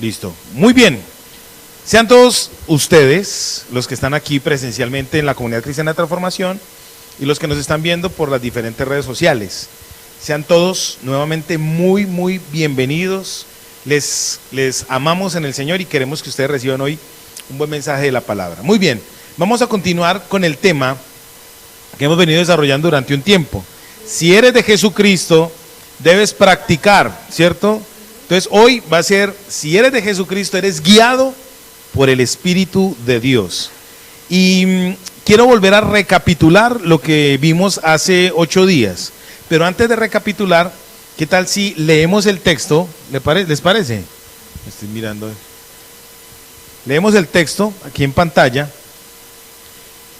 Listo. Muy bien. Sean todos ustedes, los que están aquí presencialmente en la Comunidad Cristiana de Transformación y los que nos están viendo por las diferentes redes sociales, sean todos nuevamente muy bienvenidos. Les amamos en el Señor y queremos que ustedes reciban hoy un buen mensaje de la palabra. Muy bien, vamos a continuar con el tema que hemos venido desarrollando durante un tiempo. Si eres de Jesucristo, debes practicar, ¿cierto? Entonces hoy va a ser, si eres de Jesucristo, eres guiado por el Espíritu de Dios. Y quiero volver a recapitular lo que vimos hace 8 días. Pero antes de recapitular, ¿qué tal si leemos el texto? ¿Les parece? Estoy mirando. Leemos el texto aquí en pantalla.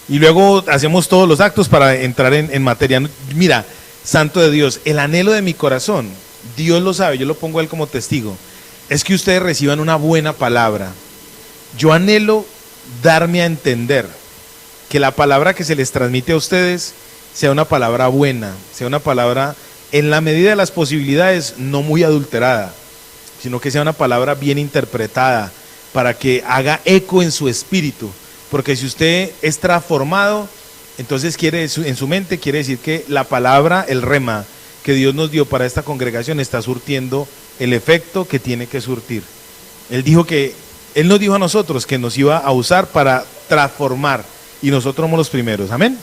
Y luego hacemos todos los actos para entrar en materia. Mira, Santo de Dios, el anhelo de mi corazón, Dios lo sabe, yo lo pongo a Él como testigo, es que ustedes reciban una buena palabra. Yo anhelo darme a entender que la palabra que se les transmite a ustedes sea una palabra buena, sea una palabra en la medida de las posibilidades no muy adulterada, sino que sea una palabra bien interpretada para que haga eco en su espíritu, porque si usted es transformado, entonces en su mente quiere decir que la palabra, el rema que Dios nos dio para esta congregación está surtiendo el efecto que tiene que surtir. Él nos dijo a nosotros que nos iba a usar para transformar y nosotros somos los primeros, amén.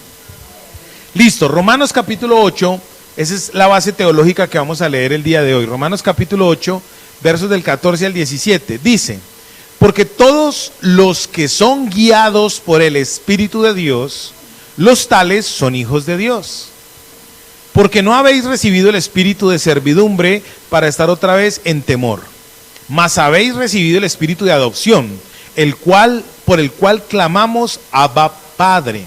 Listo, Romanos capítulo 8, esa es la base teológica que vamos a leer el día de hoy. Romanos capítulo 8, versos del 14 al 17, dice: porque todos los que son guiados por el Espíritu de Dios, los tales son hijos de Dios. Porque no habéis recibido el espíritu de servidumbre para estar otra vez en temor, mas habéis recibido el espíritu de adopción, por el cual clamamos Abba Padre.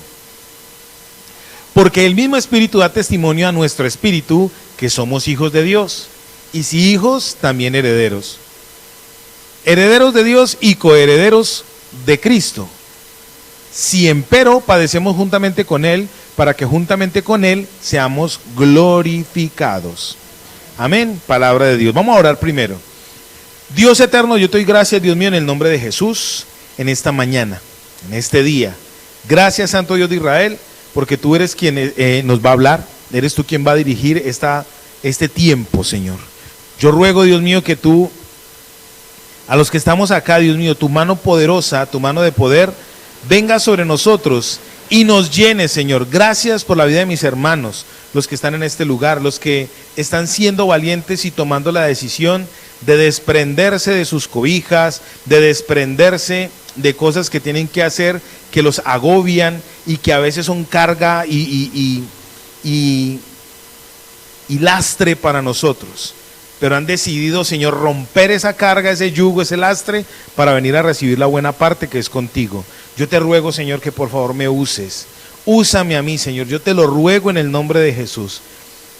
Porque el mismo espíritu da testimonio a nuestro espíritu que somos hijos de Dios, y si hijos, también herederos. Herederos de Dios y coherederos de Cristo. Si empero padecemos juntamente con Él, para que juntamente con Él seamos glorificados. Amén, palabra de Dios. Vamos a orar primero. Dios eterno, yo te doy gracias, Dios mío, en el nombre de Jesús, en esta mañana, en este día. Gracias, Santo Dios de Israel, porque tú eres quien nos va a hablar, eres tú quien va a dirigir este tiempo, Señor. Yo ruego, Dios mío, que tú, a los que estamos acá, Dios mío, tu mano poderosa, tu mano de poder, venga sobre nosotros y nos llene, Señor. Gracias por la vida de mis hermanos, los que están en este lugar, los que están siendo valientes y tomando la decisión de desprenderse de sus cobijas, de desprenderse de cosas que tienen que hacer, que los agobian y que a veces son carga y lastre para nosotros. Pero han decidido, Señor, romper esa carga, ese yugo, ese lastre, para venir a recibir la buena parte que es contigo. Yo te ruego, Señor, que por favor me uses. Úsame a mí, Señor, yo te lo ruego en el nombre de Jesús.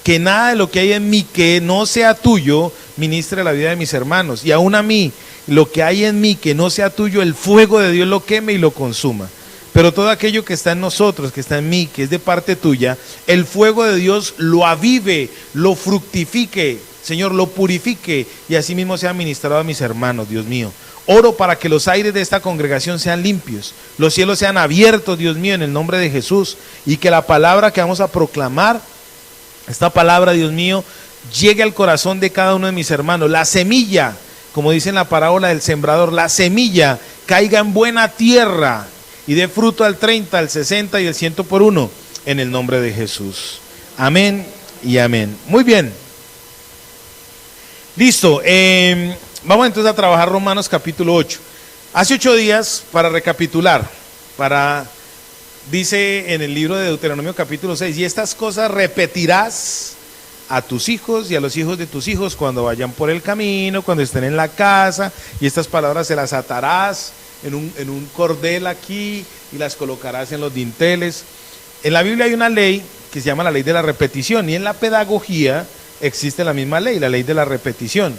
Que nada de lo que hay en mí que no sea tuyo ministre la vida de mis hermanos. Y aún a mí, lo que hay en mí que no sea tuyo, el fuego de Dios lo queme y lo consuma. Pero todo aquello que está en nosotros, que está en mí, que es de parte tuya, el fuego de Dios lo avive, lo fructifique, Señor, lo purifique y así mismo sea ministrado a mis hermanos, Dios mío. Oro para que los aires de esta congregación sean limpios, los cielos sean abiertos, Dios mío, en el nombre de Jesús, y que la palabra que vamos a proclamar, esta palabra, Dios mío, llegue al corazón de cada uno de mis hermanos. La semilla, como dice en la parábola del sembrador, la semilla caiga en buena tierra y dé fruto al 30, al 60 y al 100 por uno, en el nombre de Jesús. Amén y amén. Muy bien. Listo, vamos entonces a trabajar Romanos capítulo 8. Hace 8 días, para recapitular, dice en el libro de Deuteronomio capítulo 6, y estas cosas repetirás a tus hijos y a los hijos de tus hijos cuando vayan por el camino, cuando estén en la casa, y estas palabras se las atarás en un cordel aquí y las colocarás en los dinteles. En la Biblia hay una ley que se llama la ley de la repetición, y en la pedagogía existe la misma ley, la ley de la repetición.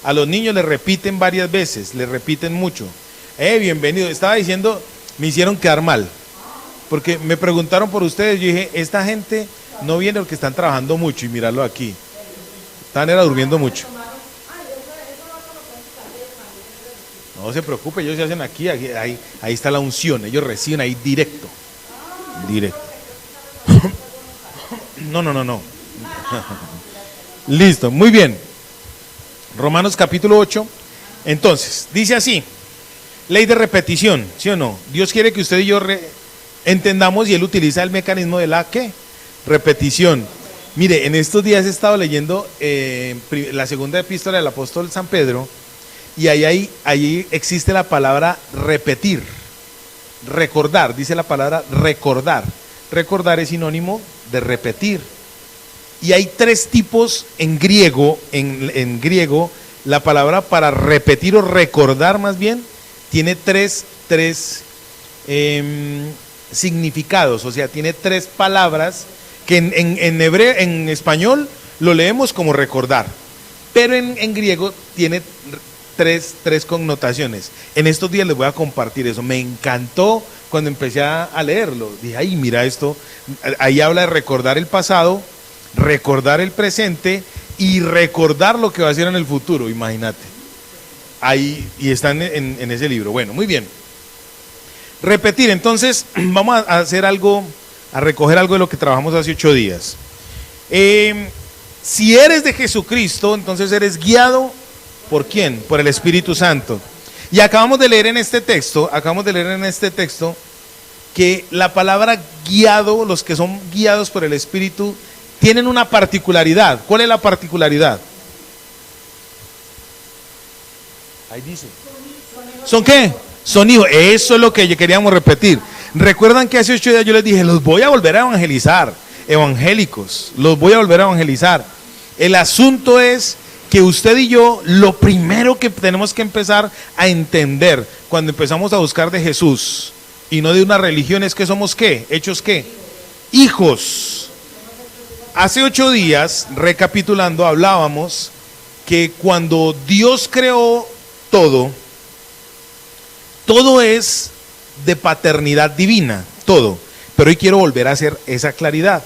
A los niños les repiten varias veces, les repiten mucho. Bienvenido, estaba diciendo, me hicieron quedar mal, porque me preguntaron por ustedes, yo dije, esta gente no viene porque están trabajando mucho, y mirarlo aquí, están durmiendo mucho. No se preocupe, ellos se hacen aquí, ahí está la unción, ellos reciben ahí directo. Directo. No. Listo, muy bien. Romanos capítulo 8. Entonces, dice así, ley de repetición, ¿sí o no? Dios quiere que usted y yo entendamos y Él utiliza el mecanismo de la ¿qué? Repetición. Mire, en estos días he estado leyendo la segunda epístola del apóstol San Pedro y ahí existe la palabra repetir, recordar, dice la palabra recordar. Recordar es sinónimo de repetir. Y hay tres tipos en griego, en griego, la palabra para repetir o recordar más bien, tiene tres significados, o sea, tiene tres palabras que en español lo leemos como recordar, pero en griego tiene tres connotaciones. En estos días les voy a compartir eso, me encantó cuando empecé a leerlo, dije, ay, mira esto, ahí habla de recordar el pasado, recordar el presente y recordar lo que va a ser en el futuro, imagínate. Ahí, y están en ese libro. Bueno, muy bien. Repetir, entonces, vamos a hacer algo, a recoger algo de lo que trabajamos hace 8 días. Si eres de Jesucristo, entonces eres guiado, ¿por quién? Por el Espíritu Santo. Y acabamos de leer en este texto, que la palabra guiado, los que son guiados por el Espíritu, tienen una particularidad. ¿Cuál es la particularidad? Ahí dice. ¿Son qué? Son hijos. Eso es lo que queríamos repetir. Recuerdan que hace 8 días yo les dije, los voy a volver a evangelizar, evangélicos, los voy a volver a evangelizar. El asunto es que usted y yo, lo primero que tenemos que empezar a entender cuando empezamos a buscar de Jesús y no de una religión es que somos ¿qué? ¿Hechos qué? Hijos. Hace 8 días, recapitulando, hablábamos que cuando Dios creó todo es de paternidad divina, todo. Pero hoy quiero volver a hacer esa claridad.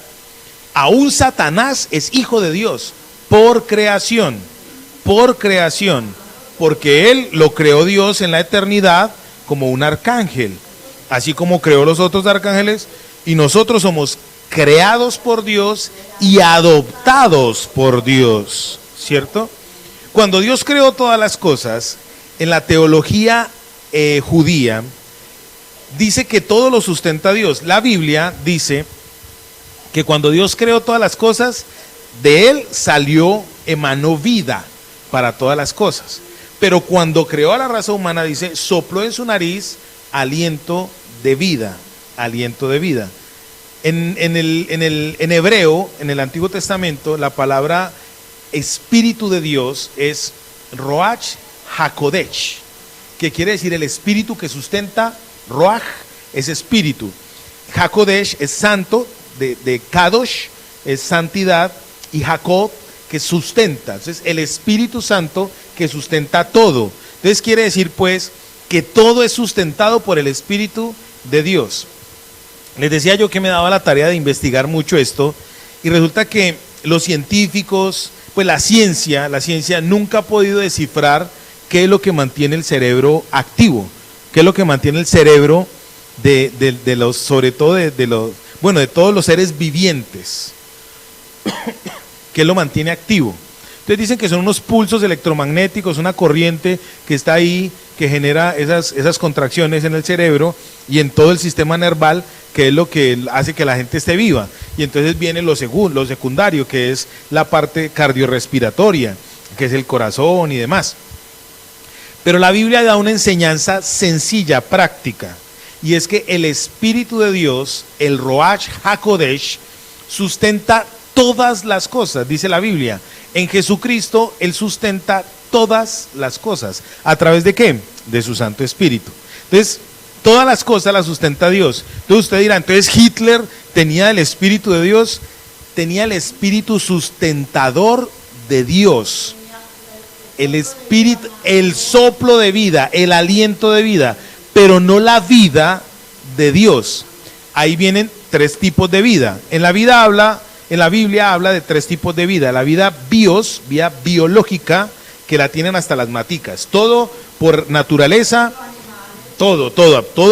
Aún Satanás es hijo de Dios por creación, porque él lo creó Dios en la eternidad como un arcángel, así como creó los otros arcángeles, y nosotros somos creados por Dios y adoptados por Dios, ¿cierto? Cuando Dios creó todas las cosas, en la teología judía, dice que todo lo sustenta Dios. La Biblia dice que cuando Dios creó todas las cosas, de Él emanó vida para todas las cosas. Pero cuando creó a la raza humana, dice, sopló en su nariz aliento de vida, aliento de vida. En hebreo, en el Antiguo Testamento, la palabra Espíritu de Dios es Roach HaKodesh, que quiere decir el Espíritu que sustenta. Roach es Espíritu, HaKodesh es santo, de Kadosh es santidad, y Jacob que sustenta. Entonces el Espíritu Santo que sustenta todo. Entonces quiere decir pues que todo es sustentado por el Espíritu de Dios. Les decía yo que me daba la tarea de investigar mucho esto y resulta que los científicos, pues la ciencia nunca ha podido descifrar qué es lo que mantiene el cerebro activo, qué es lo que mantiene el cerebro de los, sobre todo de todos los seres vivientes, qué lo mantiene activo. Entonces dicen que son unos pulsos electromagnéticos, una corriente que está ahí, que genera esas contracciones en el cerebro y en todo el sistema nerval, que es lo que hace que la gente esté viva. Y entonces viene lo secundario, que es la parte cardiorrespiratoria, que es el corazón y demás. Pero la Biblia da una enseñanza sencilla, práctica, y es que el Espíritu de Dios, el Roach HaKodesh, sustenta todas las cosas, dice la Biblia. En Jesucristo Él sustenta todas las cosas. ¿A través de qué? De su Santo Espíritu. Entonces, todas las cosas las sustenta Dios. Entonces usted dirá, entonces Hitler tenía el Espíritu de Dios, tenía el Espíritu sustentador de Dios. El Espíritu, el soplo de vida, el aliento de vida, pero no la vida de Dios. Ahí vienen 3 tipos de vida. En la Biblia habla de 3 tipos de vida. La vida bios, vida biológica, que la tienen hasta las maticas. Todo por naturaleza, todo,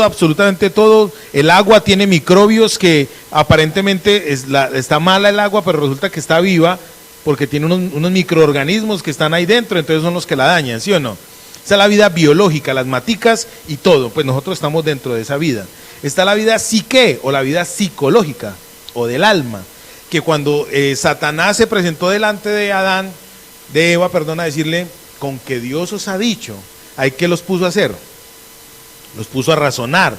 absolutamente todo. El agua tiene microbios que aparentemente está mala el agua, pero resulta que está viva porque tiene unos microorganismos que están ahí dentro, entonces son los que la dañan, ¿sí o no? Esa es la vida biológica, las maticas y todo, pues nosotros estamos dentro de esa vida. Está la vida psique o la vida psicológica o del alma, que cuando Satanás se presentó delante de Eva, a decirle, con que Dios os ha dicho, ¿hay qué los puso a hacer? Los puso a razonar.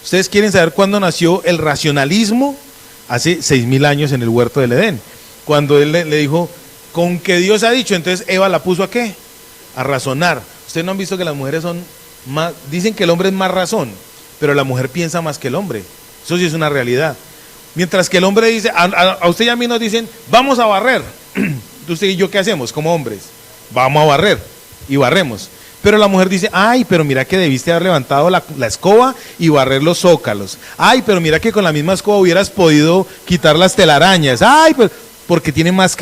¿Ustedes quieren saber cuándo nació el racionalismo? Hace 6.000 años en el huerto del Edén. Cuando él le dijo, con que Dios ha dicho, entonces Eva la puso ¿a qué? A razonar. Ustedes no han visto que las mujeres son más, dicen que el hombre es más razón, pero la mujer piensa más que el hombre. Eso sí es una realidad. Mientras que el hombre dice, a usted y a mí nos dicen, vamos a barrer. Usted y yo, ¿qué hacemos como hombres? Vamos a barrer y barremos. Pero la mujer dice, ay, pero mira que debiste haber levantado la escoba y barrer los zócalos. Ay, pero mira que con la misma escoba hubieras podido quitar las telarañas. Ay, pero, porque tiene más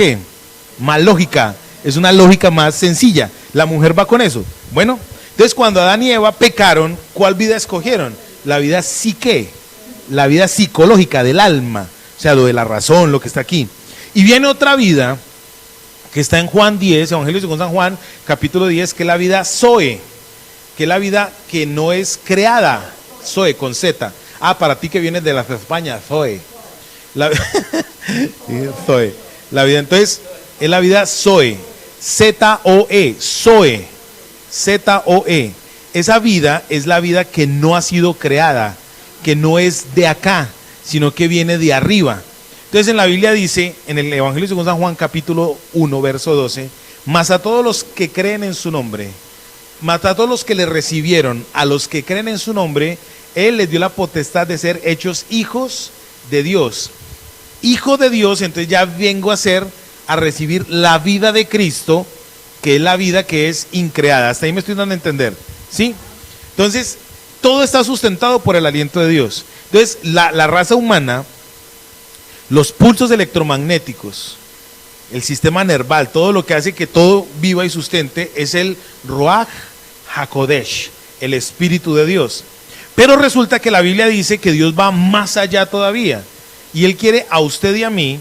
lógica. Es una lógica más sencilla. La mujer va con eso. Bueno, entonces cuando Adán y Eva pecaron, ¿cuál vida escogieron? La vida psique, la vida psicológica del alma, o sea, lo de la razón, lo que está aquí. Y viene otra vida que está en Juan 10, Evangelio según San Juan, capítulo 10, que es la vida Zoe, que es la vida que no es creada, Zoe con Z. Para ti que vienes de la España, Zoe. Zoe. La vida, entonces, es la vida Zoe, Z-O-E, Zoe, Z-O-E. Esa vida es la vida que no ha sido creada, que no es de acá, sino que viene de arriba. Entonces en la Biblia dice, en el Evangelio según San Juan capítulo 1, verso 12, mas a todos los que creen en su nombre, mas a todos los que le recibieron, a los que creen en su nombre, Él les dio la potestad de ser hechos hijos de Dios. Hijo de Dios, entonces ya vengo a recibir la vida de Cristo, que es la vida que es increada. Hasta ahí me estoy dando a entender, ¿sí? Entonces, todo está sustentado por el aliento de Dios. Entonces, la raza humana, los pulsos electromagnéticos, el sistema nerval, todo lo que hace que todo viva y sustente es el Ruach HaKodesh, el Espíritu de Dios. Pero resulta que la Biblia dice que Dios va más allá todavía y Él quiere a usted y a mí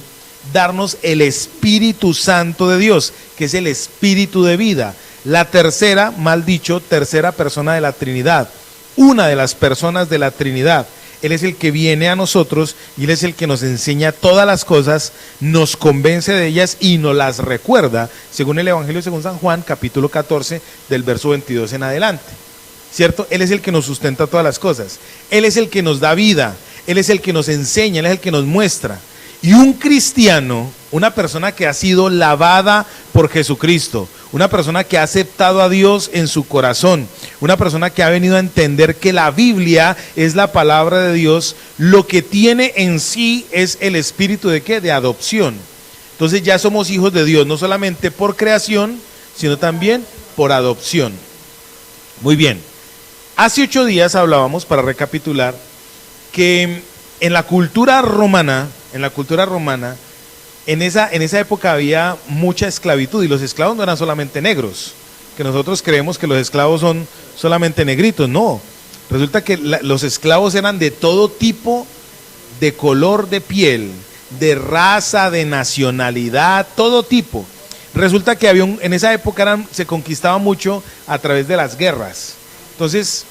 darnos el Espíritu Santo de Dios, que es el Espíritu de vida, la tercera, mal dicho, tercera persona de la Trinidad, una de las personas de la Trinidad. Él es el que viene a nosotros y Él es el que nos enseña todas las cosas, nos convence de ellas y nos las recuerda, según el Evangelio según San Juan, capítulo 14, del verso 22 en adelante. ¿Cierto? Él es el que nos sustenta todas las cosas. Él es el que nos da vida, Él es el que nos enseña, Él es el que nos muestra. Y un cristiano, una persona que ha sido lavada por Jesucristo, una persona que ha aceptado a Dios en su corazón, una persona que ha venido a entender que la Biblia es la palabra de Dios, lo que tiene en sí es el espíritu de ¿qué? De adopción. Entonces ya somos hijos de Dios, no solamente por creación, sino también por adopción. Muy bien. Hace 8 días hablábamos, para recapitular, que en la cultura romana, en esa época había mucha esclavitud y los esclavos no eran solamente negros, que nosotros creemos que los esclavos son solamente negritos, no. Resulta que los esclavos eran de todo tipo, de color de piel, de raza, de nacionalidad, todo tipo. Resulta que en esa época se conquistaba mucho a través de las guerras. Entonces,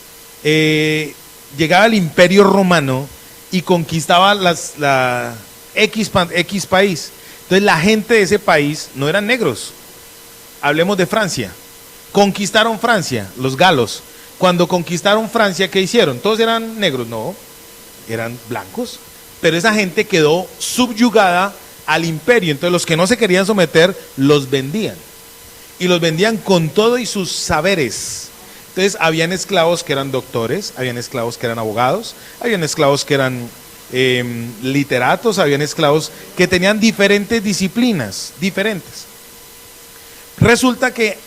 llegaba el Imperio Romano y conquistaba la X país. Entonces la gente de ese país no eran negros. Hablemos de Francia. Conquistaron Francia, los galos. Cuando conquistaron Francia, ¿qué hicieron? ¿Todos eran negros? No, eran blancos. Pero esa gente quedó subyugada al imperio. Entonces los que no se querían someter, los vendían. Y los vendían con todo y sus saberes. Entonces habían esclavos que eran doctores, habían esclavos que eran abogados, habían esclavos que eran literatos, habían esclavos que tenían diferentes disciplinas, diferentes. Resulta que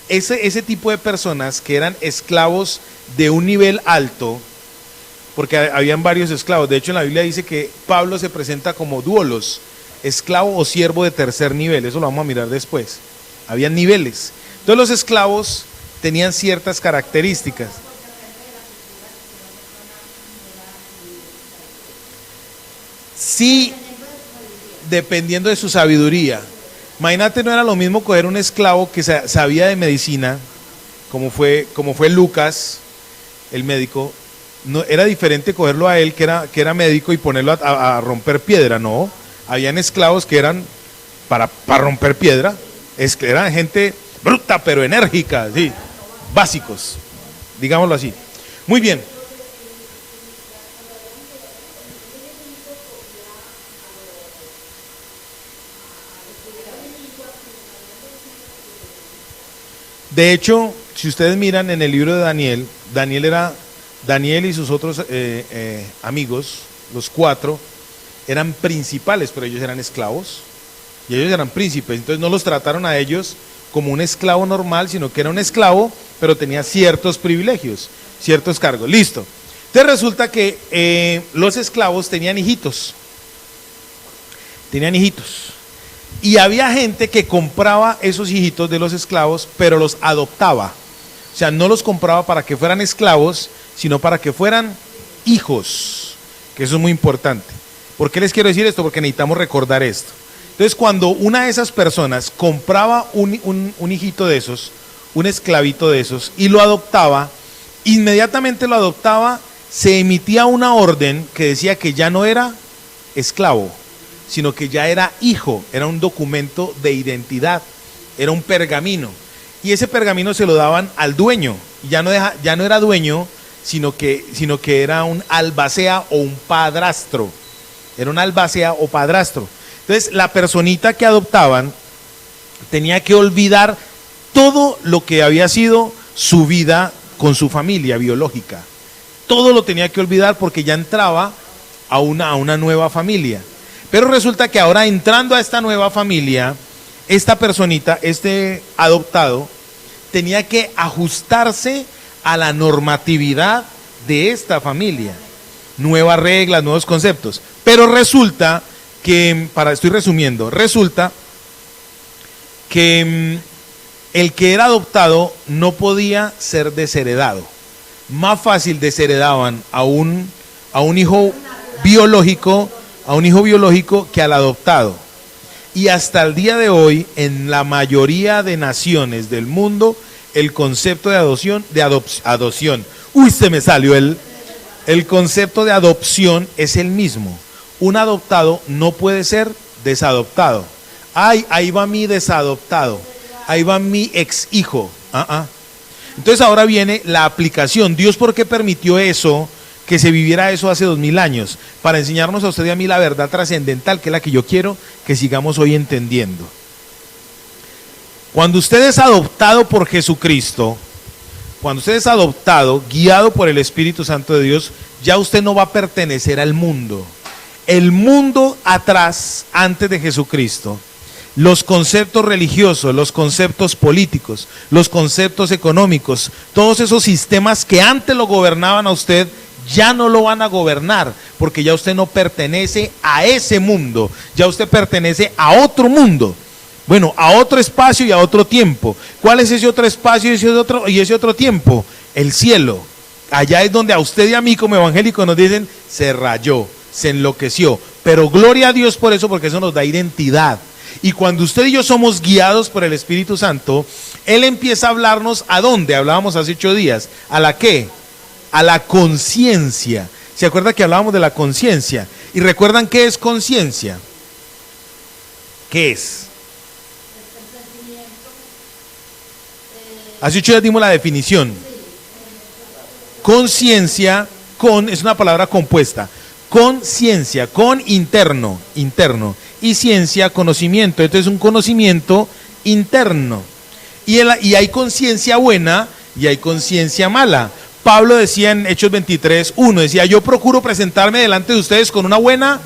ese tipo de personas que eran esclavos de un nivel alto, porque habían varios esclavos, de hecho en la Biblia dice que Pablo se presenta como doulos, esclavo o siervo de tercer nivel, eso lo vamos a mirar después, habían niveles. Entonces los esclavos tenían ciertas características. Sí, dependiendo de su sabiduría. Imagínate, no era lo mismo coger un esclavo que sabía de medicina, como fue Lucas, el médico. No, era diferente cogerlo a él, que era médico, y ponerlo a romper piedra. No, habían esclavos que eran para romper piedra, eran gente bruta pero enérgica, sí, básicos, digámoslo así. Muy bien. De hecho, si ustedes miran en el libro de Daniel, Daniel y sus otros amigos, los 4, eran principales, pero ellos eran esclavos y ellos eran príncipes. Entonces no los trataron a ellos como un esclavo normal, sino que era un esclavo, pero tenía ciertos privilegios, ciertos cargos. Listo. Entonces resulta que los esclavos tenían hijitos. Y había gente que compraba esos hijitos de los esclavos, pero los adoptaba. O sea, no los compraba para que fueran esclavos, sino para que fueran hijos, que eso es muy importante. ¿Por qué les quiero decir esto? Porque necesitamos recordar esto. Entonces, cuando una de esas personas compraba un hijito de esos, un esclavito de esos, y lo adoptaba, inmediatamente lo adoptaba, se emitía una orden que decía que ya no era esclavo, sino que ya era hijo, era un documento de identidad, era un pergamino. Y ese pergamino se lo daban al dueño, ya no era dueño, sino que era un albacea o un padrastro. Era un albacea o padrastro. Entonces, la personita que adoptaban tenía que olvidar todo lo que había sido su vida con su familia biológica. Todo lo tenía que olvidar porque ya entraba a una nueva familia. Pero resulta que ahora, entrando a esta nueva familia, esta personita, este adoptado, tenía que ajustarse a la normatividad de esta familia. Nuevas reglas, nuevos conceptos. Pero resulta que, estoy resumiendo, resulta que el que era adoptado no podía ser desheredado. Más fácil desheredaban a un hijo biológico, que al adoptado. Y hasta el día de hoy, en la mayoría de naciones del mundo, el concepto de adopción, se me salió el concepto de adopción es el mismo. Un adoptado no puede ser desadoptado. Ahí va mi desadoptado, ahí va mi ex hijo. Entonces ahora viene la aplicación. Dios, ¿por qué permitió eso? Que se viviera eso hace 2000 años, para enseñarnos a usted y a mí la verdad trascendental, que es la que yo quiero que sigamos hoy entendiendo. Cuando usted es adoptado por Jesucristo, cuando usted es adoptado, guiado por el Espíritu Santo de Dios, ya usted no va a pertenecer al mundo. El mundo atrás, antes de Jesucristo, los conceptos religiosos, los conceptos políticos, los conceptos económicos, todos esos sistemas que antes lo gobernaban a usted, ya no lo van a gobernar, porque ya usted no pertenece a ese mundo, ya usted pertenece a otro mundo, bueno, a otro espacio y a otro tiempo. ¿Cuál es ese otro espacio y ese otro tiempo? El cielo. Allá es donde a usted y a mí como evangélicos nos dicen, se rayó, se enloqueció, pero gloria a Dios por eso, porque eso nos da identidad. Y cuando usted y yo somos guiados por el Espíritu Santo, Él empieza a hablarnos ¿a dónde? Hablábamos hace 8 días, ¿a la qué? A la conciencia. ¿Se acuerda que hablábamos de la conciencia? ¿Y recuerdan qué es conciencia? ¿Qué es? Hace 8 días dimos la definición. Conciencia, es una palabra compuesta. Conciencia, con interno, y ciencia, conocimiento. Entonces un conocimiento interno. Y hay conciencia buena y hay conciencia mala. Pablo decía en Hechos 23:1, decía, yo procuro presentarme delante de ustedes con una buena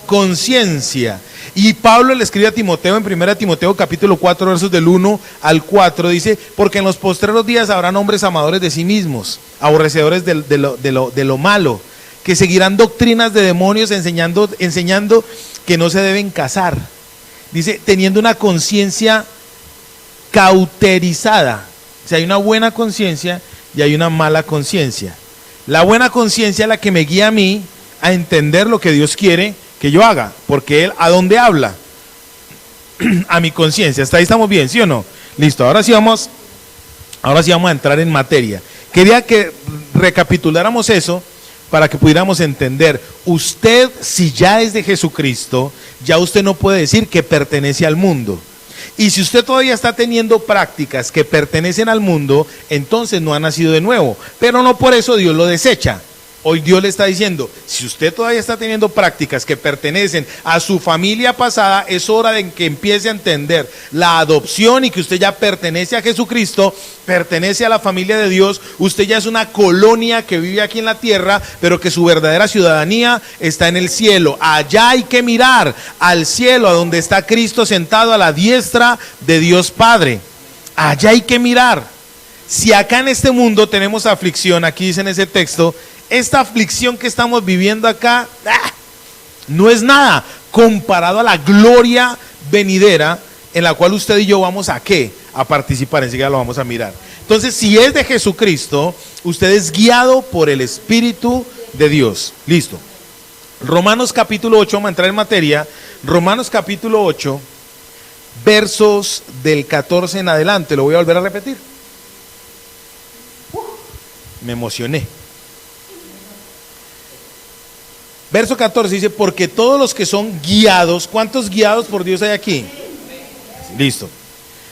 conciencia. Y Pablo le escribe a Timoteo en 1 Timoteo capítulo 4, versos del 1 al 4, dice, porque en los postreros días habrán hombres amadores de sí mismos, aborrecedores de lo malo, que seguirán doctrinas de demonios, enseñando que no se deben casar. Dice, teniendo una conciencia cauterizada. O sea, hay una buena conciencia y hay una mala conciencia. La buena conciencia es la que me guía a mí a entender lo que Dios quiere que yo haga, porque Él, ¿a dónde habla? A mi conciencia. ¿Hasta ahí estamos bien, sí o no? Listo, ahora sí vamos a entrar en materia. Quería que recapituláramos eso para que pudiéramos entender. Usted, si ya es de Jesucristo, ya usted no puede decir que pertenece al mundo. Y si usted todavía está teniendo prácticas que pertenecen al mundo, entonces no ha nacido de nuevo. Pero no por eso Dios lo desecha. Hoy Dios le está diciendo, si usted todavía está teniendo prácticas que pertenecen a su familia pasada, es hora de que empiece a entender la adopción y que usted ya pertenece a Jesucristo, pertenece a la familia de Dios, usted ya es una colonia que vive aquí en la tierra, pero que su verdadera ciudadanía está en el cielo. Allá hay que mirar al cielo, a donde está Cristo sentado a la diestra de Dios Padre. Allá hay que mirar. Si acá en este mundo tenemos aflicción, aquí dice en ese texto, esta aflicción que estamos viviendo acá no es nada comparado a la gloria venidera en la cual usted y yo vamos a ¿qué? A participar, enseguida lo vamos a mirar. Entonces, si es de Jesucristo, usted es guiado por el Espíritu de Dios. Listo. Romanos capítulo 8, vamos a entrar en materia. Romanos capítulo 8, versos del 14 en adelante, lo voy a volver a repetir. Me emocioné. Verso 14 dice, porque todos los que son guiados, ¿cuántos guiados por Dios hay aquí? Listo.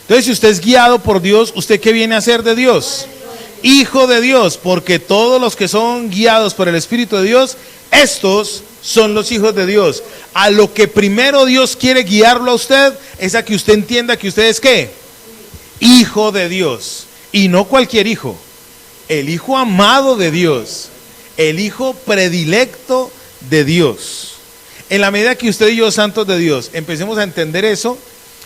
Entonces, si usted es guiado por Dios, ¿usted qué viene a ser de Dios? Hijo de Dios, porque todos los que son guiados por el Espíritu de Dios, estos son los hijos de Dios. A lo que primero Dios quiere guiarlo a usted, es a que usted entienda que usted es ¿qué? Hijo de Dios. Y no cualquier hijo. El hijo amado de Dios. El hijo predilecto de Dios. En la medida que usted y yo, santos de Dios, empecemos a entender eso,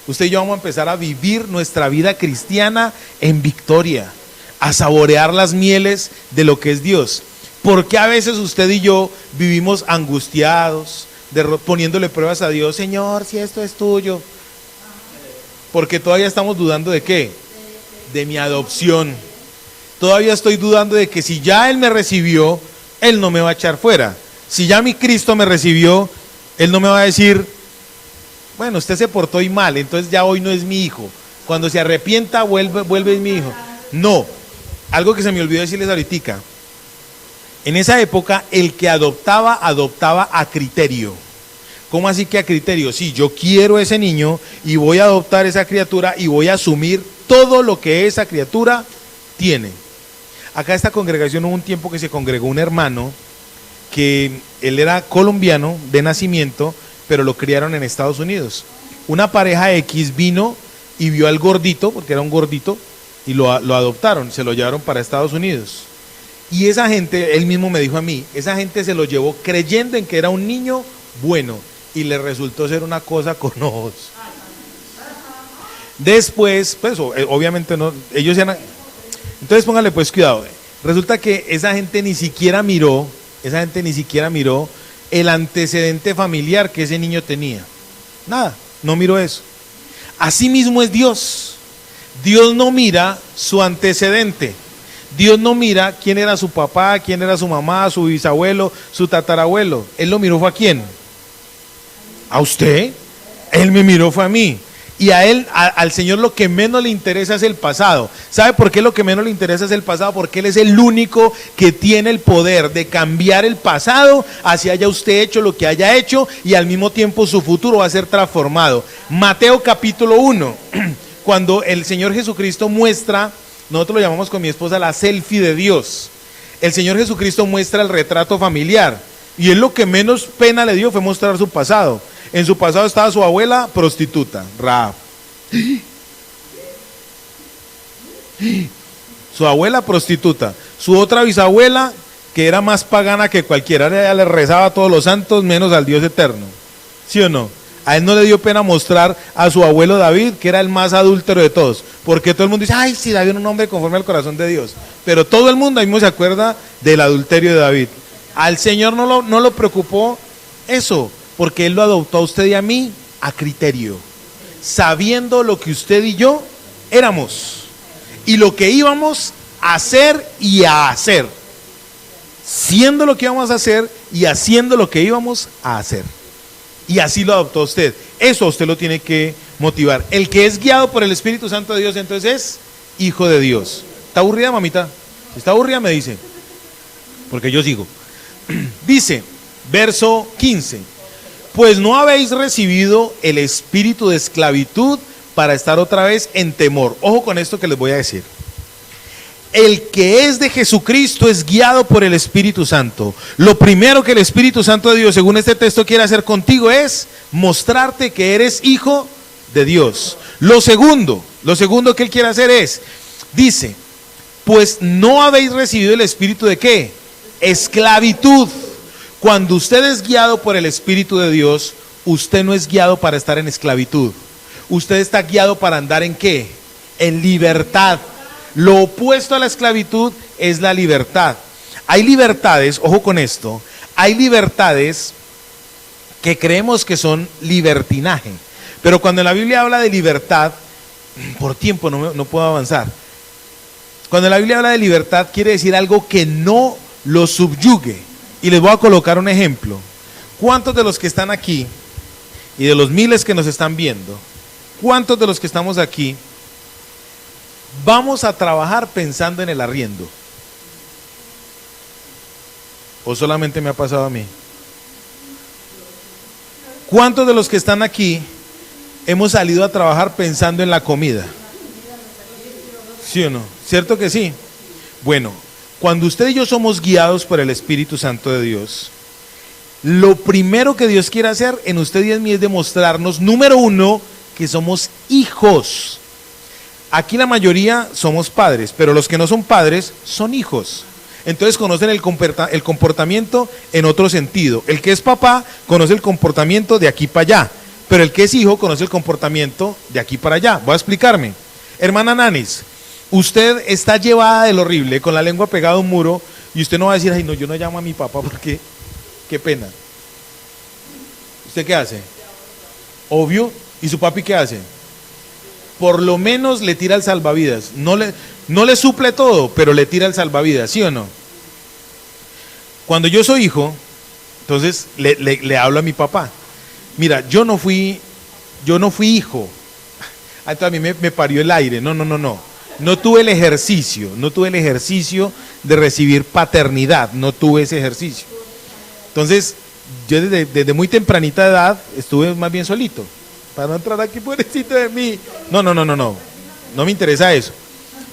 usted y yo vamos a empezar a vivir nuestra vida cristiana en victoria, a saborear las mieles de lo que es Dios. Porque a veces usted y yo vivimos angustiados, poniéndole pruebas a Dios, Señor, si esto es tuyo, porque todavía estamos dudando de ¿qué? De mi adopción. Todavía estoy dudando de que si ya Él me recibió, Él no me va a echar fuera. Si ya mi Cristo me recibió, Él no me va a decir, bueno, usted se portó y mal, entonces ya hoy no es mi hijo. Cuando se arrepienta, vuelve mi hijo. No, algo que se me olvidó decirles ahorita. En esa época, el que adoptaba a criterio. ¿Cómo así que a criterio? Sí, yo quiero ese niño y voy a adoptar esa criatura y voy a asumir todo lo que esa criatura tiene. Acá esta congregación hubo un tiempo que se congregó un hermano que él era colombiano de nacimiento, pero lo criaron en Estados Unidos. Una pareja X vino y vio al gordito, porque era un gordito, y lo adoptaron, se lo llevaron para Estados Unidos. Y esa gente, él mismo me dijo a mí, esa gente se lo llevó creyendo en que era un niño bueno, y le resultó ser una cosa con ojos. Después, pues obviamente no, ellos eran... Entonces póngale pues cuidado, resulta que esa gente ni siquiera miró el antecedente familiar que ese niño tenía. Nada, no miró eso. Así mismo es Dios. Dios no mira su antecedente. Dios no mira quién era su papá, quién era su mamá, su bisabuelo, su tatarabuelo. Él lo miró fue a quién. ¿A usted? Él me miró fue a mí. Y a él, al Señor lo que menos le interesa es el pasado. ¿Sabe por qué lo que menos le interesa es el pasado? Porque Él es el único que tiene el poder de cambiar el pasado, así haya usted hecho lo que haya hecho, y al mismo tiempo su futuro va a ser transformado. Mateo capítulo 1, cuando el Señor Jesucristo muestra, nosotros lo llamamos con mi esposa la selfie de Dios. El Señor Jesucristo muestra el retrato familiar, y Él lo que menos pena le dio fue mostrar su pasado. En su pasado estaba su abuela prostituta, Rahab. Su abuela prostituta. Su otra bisabuela, que era más pagana que cualquiera, ella le rezaba a todos los santos menos al Dios eterno. ¿Sí o no? A él no le dio pena mostrar a su abuelo David, que era el más adúltero de todos. Porque todo el mundo dice, ay, sí, David era un hombre conforme al corazón de Dios. Pero todo el mundo ahí mismo se acuerda del adulterio de David. Al Señor no lo preocupó eso, porque Él lo adoptó a usted y a mí a criterio, sabiendo lo que usted y yo éramos y lo que íbamos a hacer y a hacer, siendo lo que íbamos a hacer y haciendo lo que íbamos a hacer. Y así lo adoptó usted. Eso usted lo tiene que motivar. El que es guiado por el Espíritu Santo de Dios, entonces es hijo de Dios. ¿Está aburrida, mamita? Si está aburrida, me dice, porque yo sigo. Dice, verso 15, pues no habéis recibido el espíritu de esclavitud para estar otra vez en temor. Ojo con esto que les voy a decir. El que es de Jesucristo es guiado por el Espíritu Santo. Lo primero que el Espíritu Santo de Dios, según este texto, quiere hacer contigo es mostrarte que eres hijo de Dios. Lo segundo que Él quiere hacer es, dice, pues no habéis recibido el espíritu de ¿qué? Esclavitud. Cuando usted es guiado por el Espíritu de Dios, usted no es guiado para estar en esclavitud. Usted está guiado para andar ¿en qué? En libertad. Lo opuesto a la esclavitud es la libertad. Hay libertades, ojo con esto, hay libertades que creemos que son libertinaje. Pero cuando la Biblia habla de libertad, por tiempo no puedo avanzar. Cuando la Biblia habla de libertad, quiere decir algo que no lo subyugue. Y les voy a colocar un ejemplo. ¿Cuántos de los que están aquí y de los miles que nos están viendo, cuántos de los que estamos aquí vamos a trabajar pensando en el arriendo? ¿O solamente me ha pasado a mí? ¿Cuántos de los que están aquí hemos salido a trabajar pensando en la comida? ¿Sí o no? ¿Cierto que sí? Bueno, cuando usted y yo somos guiados por el Espíritu Santo de Dios, lo primero que Dios quiere hacer en usted y en mí es demostrarnos, número uno, que somos hijos. Aquí la mayoría somos padres, pero los que no son padres son hijos. Entonces conocen el comportamiento en otro sentido. El que es papá conoce el comportamiento de aquí para allá, pero el que es hijo conoce el comportamiento de aquí para allá. Voy a explicarme. Hermana Nanis, usted está llevada del horrible, con la lengua pegada a un muro, y usted no va a decir, ay no, yo no llamo a mi papá porque, qué pena. ¿Usted qué hace? Obvio. ¿Y su papi qué hace? Por lo menos le tira el salvavidas. No le suple todo, pero le tira el salvavidas, ¿sí o no? Cuando yo soy hijo, entonces le hablo a mi papá. Mira, yo no fui hijo. Entonces a mí me parió el aire. No. No tuve el ejercicio de recibir paternidad. No tuve ese ejercicio. Entonces, yo desde muy tempranita edad estuve más bien solito. Para no entrar aquí, pobrecito de mí. No. No me interesa eso.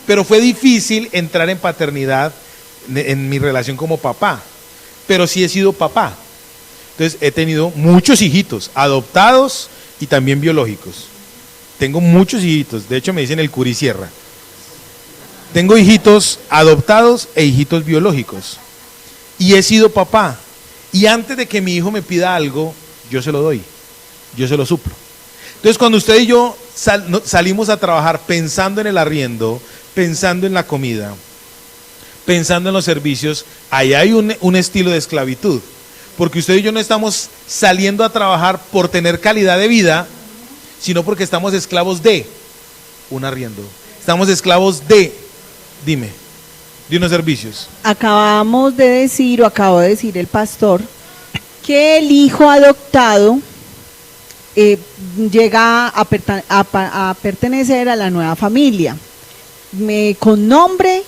Pero fue difícil entrar en paternidad en mi relación como papá. Pero sí he sido papá. Entonces he tenido muchos hijitos, adoptados y también biológicos. Tengo muchos hijitos. De hecho me dicen el Curicierra. Tengo hijitos adoptados e hijitos biológicos. Y he sido papá. Y antes de que mi hijo me pida algo, yo se lo doy. Yo se lo suplo. Entonces cuando usted y yo salimos a trabajar pensando en el arriendo, pensando en la comida, pensando en los servicios, ahí hay un estilo de esclavitud. Porque usted y yo no estamos saliendo a trabajar por tener calidad de vida, sino porque estamos esclavos de un arriendo. Estamos esclavos de unos servicios. Acabamos de decir, o acabó de decir el pastor, que el hijo adoptado llega a pertenecer a la nueva familia, con nombre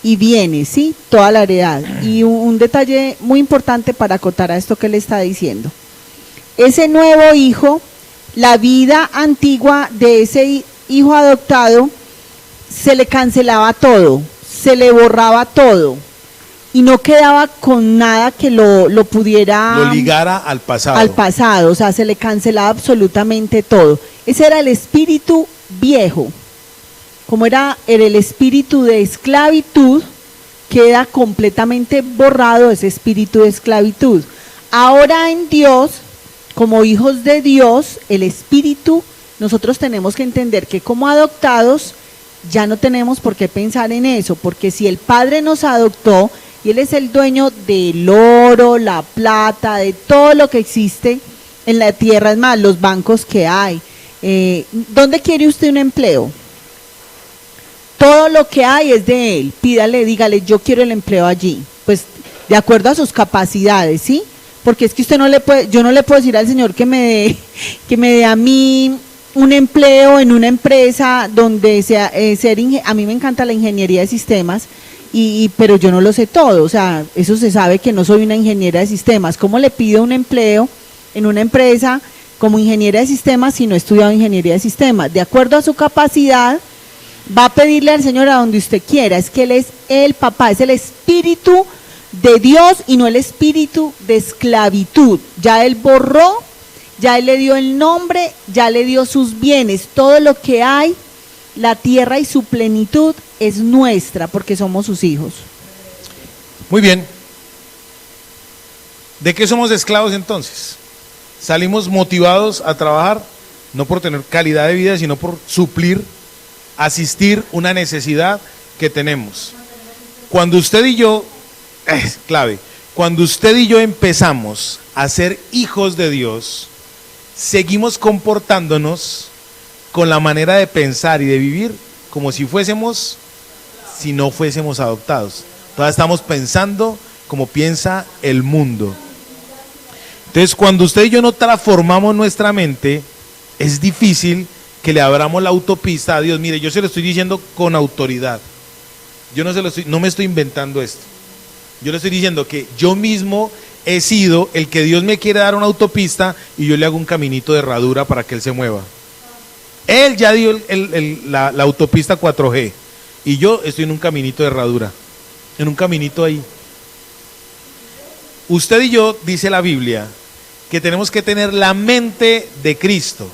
y bienes, ¿sí? Toda la heredad. Y un detalle muy importante para acotar a esto que le está diciendo. Ese nuevo hijo, la vida antigua de ese hijo adoptado, se le cancelaba todo, se le borraba todo y no quedaba con nada que lo pudiera... Lo ligara al pasado. Al pasado, o sea, se le cancelaba absolutamente todo. Ese era el espíritu viejo. Como era el espíritu de esclavitud, queda completamente borrado ese espíritu de esclavitud. Ahora en Dios, como hijos de Dios, el espíritu, nosotros tenemos que entender que como adoptados, ya no tenemos por qué pensar en eso, porque si el Padre nos adoptó y Él es el dueño del oro, la plata, de todo lo que existe en la tierra, es más, los bancos que hay. ¿Dónde quiere usted un empleo? todo lo que hay es de él. Pídale, dígale, yo quiero el empleo allí. Pues de acuerdo a sus capacidades, ¿sí? Porque es que usted no le puede, yo no le puedo decir al Señor que me dé a mí un empleo en una empresa donde sea a mí me encanta la ingeniería de sistemas, pero yo no lo sé todo, o sea, eso se sabe que no soy una ingeniera de sistemas. ¿Cómo le pido un empleo en una empresa como ingeniera de sistemas si no he estudiado ingeniería de sistemas? De acuerdo a su capacidad, va a pedirle al Señor a donde usted quiera. Es que Él es el papá, es el Espíritu de Dios y no el espíritu de esclavitud. Ya Él borró, ya Él le dio el nombre, ya le dio sus bienes. Todo lo que hay, la tierra y su plenitud es nuestra porque somos sus hijos. Muy bien. ¿De qué somos esclavos entonces? Salimos motivados a trabajar, no por tener calidad de vida, sino por suplir, asistir una necesidad que tenemos. Cuando usted y yo, es clave, cuando usted y yo empezamos a ser hijos de Dios, seguimos comportándonos con la manera de pensar y de vivir como si no fuésemos adoptados. Todavía estamos pensando como piensa el mundo. Entonces, cuando usted y yo no transformamos nuestra mente, es difícil que le abramos la autopista a Dios. Mire, yo se lo estoy diciendo con autoridad. Yo no me estoy inventando esto. Yo le estoy diciendo que yo mismo he sido el que Dios me quiere dar una autopista y yo le hago un caminito de herradura para que Él se mueva. Él ya dio la autopista 4G y yo estoy en un caminito de herradura, en un caminito ahí. Usted y yo, dice la Biblia, que tenemos que tener la mente de Cristo.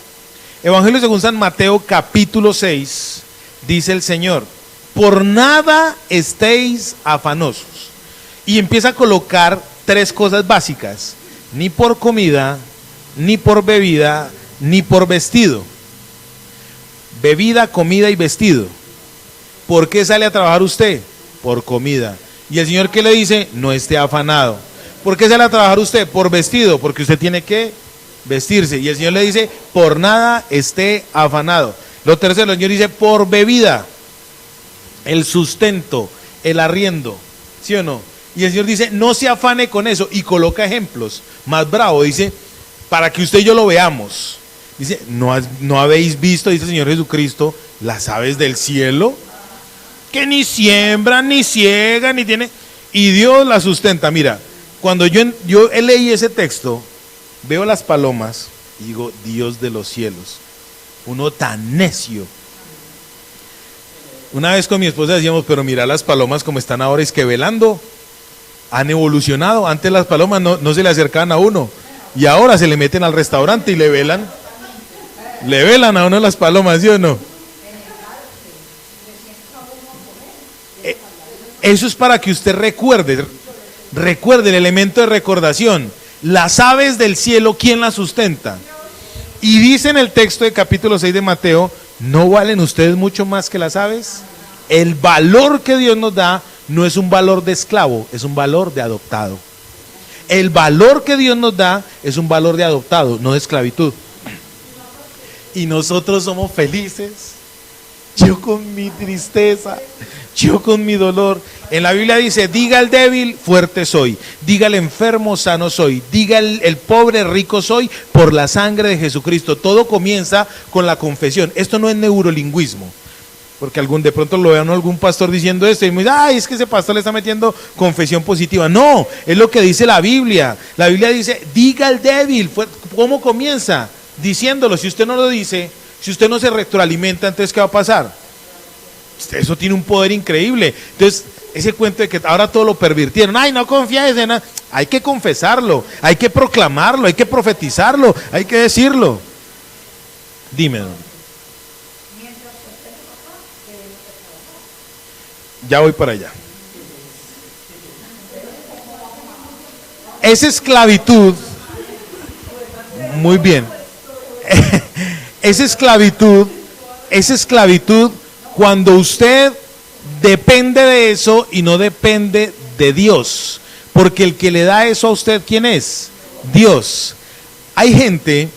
Evangelio según San Mateo capítulo 6, dice el Señor, por nada estéis afanosos. Y empieza a colocar tres cosas básicas, ni por comida, ni por bebida, ni por vestido. Bebida, comida y vestido. ¿Por qué sale a trabajar usted? Por comida. Y el Señor, ¿qué le dice? No esté afanado. ¿Por qué sale a trabajar usted? Por vestido, porque usted tiene que vestirse. Y el Señor le dice, por nada esté afanado. Lo tercero, el Señor dice, por bebida, el sustento, el arriendo, ¿sí o no? Y el Señor dice, no se afane con eso, y coloca ejemplos. Más bravo, dice, para que usted y yo lo veamos. Dice, ¿no habéis visto, dice el Señor Jesucristo, las aves del cielo? Que ni siembran, ni ciegan, ni tienen, y Dios las sustenta. Mira, cuando yo leí ese texto, veo las palomas y digo, Dios de los cielos, uno tan necio. Una vez con mi esposa decíamos, pero mira las palomas como están ahora, es que velando, han evolucionado. Antes las palomas no se le acercaban a uno, y ahora se le meten al restaurante y le velan a uno las palomas, ¿sí o no? Eso es para que usted recuerde el elemento de recordación. Las aves del cielo, ¿quién las sustenta? Y dice en el texto de capítulo 6 de Mateo, ¿no valen ustedes mucho más que las aves? El valor que Dios nos da no es un valor de esclavo, es un valor de adoptado. El valor que Dios nos da es un valor de adoptado, no de esclavitud. Y nosotros somos felices, yo con mi tristeza, yo con mi dolor. En la Biblia dice, diga el débil, fuerte soy, diga el enfermo, sano soy, diga el pobre, rico soy, por la sangre de Jesucristo. Todo comienza con la confesión. Esto no es neurolingüismo, porque de pronto lo vean algún pastor diciendo esto y me dice, ay, es que ese pastor le está metiendo confesión positiva. No, es lo que dice la Biblia. La Biblia dice, diga el débil. ¿Cómo comienza? Diciéndolo. Si usted no lo dice, si usted no se retroalimenta, entonces ¿qué va a pasar? Eso tiene un poder increíble. Entonces, ese cuento de que ahora todo lo pervirtieron, ay, no confíes en nada. Hay que confesarlo, hay que proclamarlo, hay que profetizarlo, hay que decirlo. Dime, don. Ya voy para allá. Esa esclavitud, muy bien. Esa esclavitud, cuando usted depende de eso y no depende de Dios, porque el que le da eso a usted, ¿quién es? Dios. Hay gente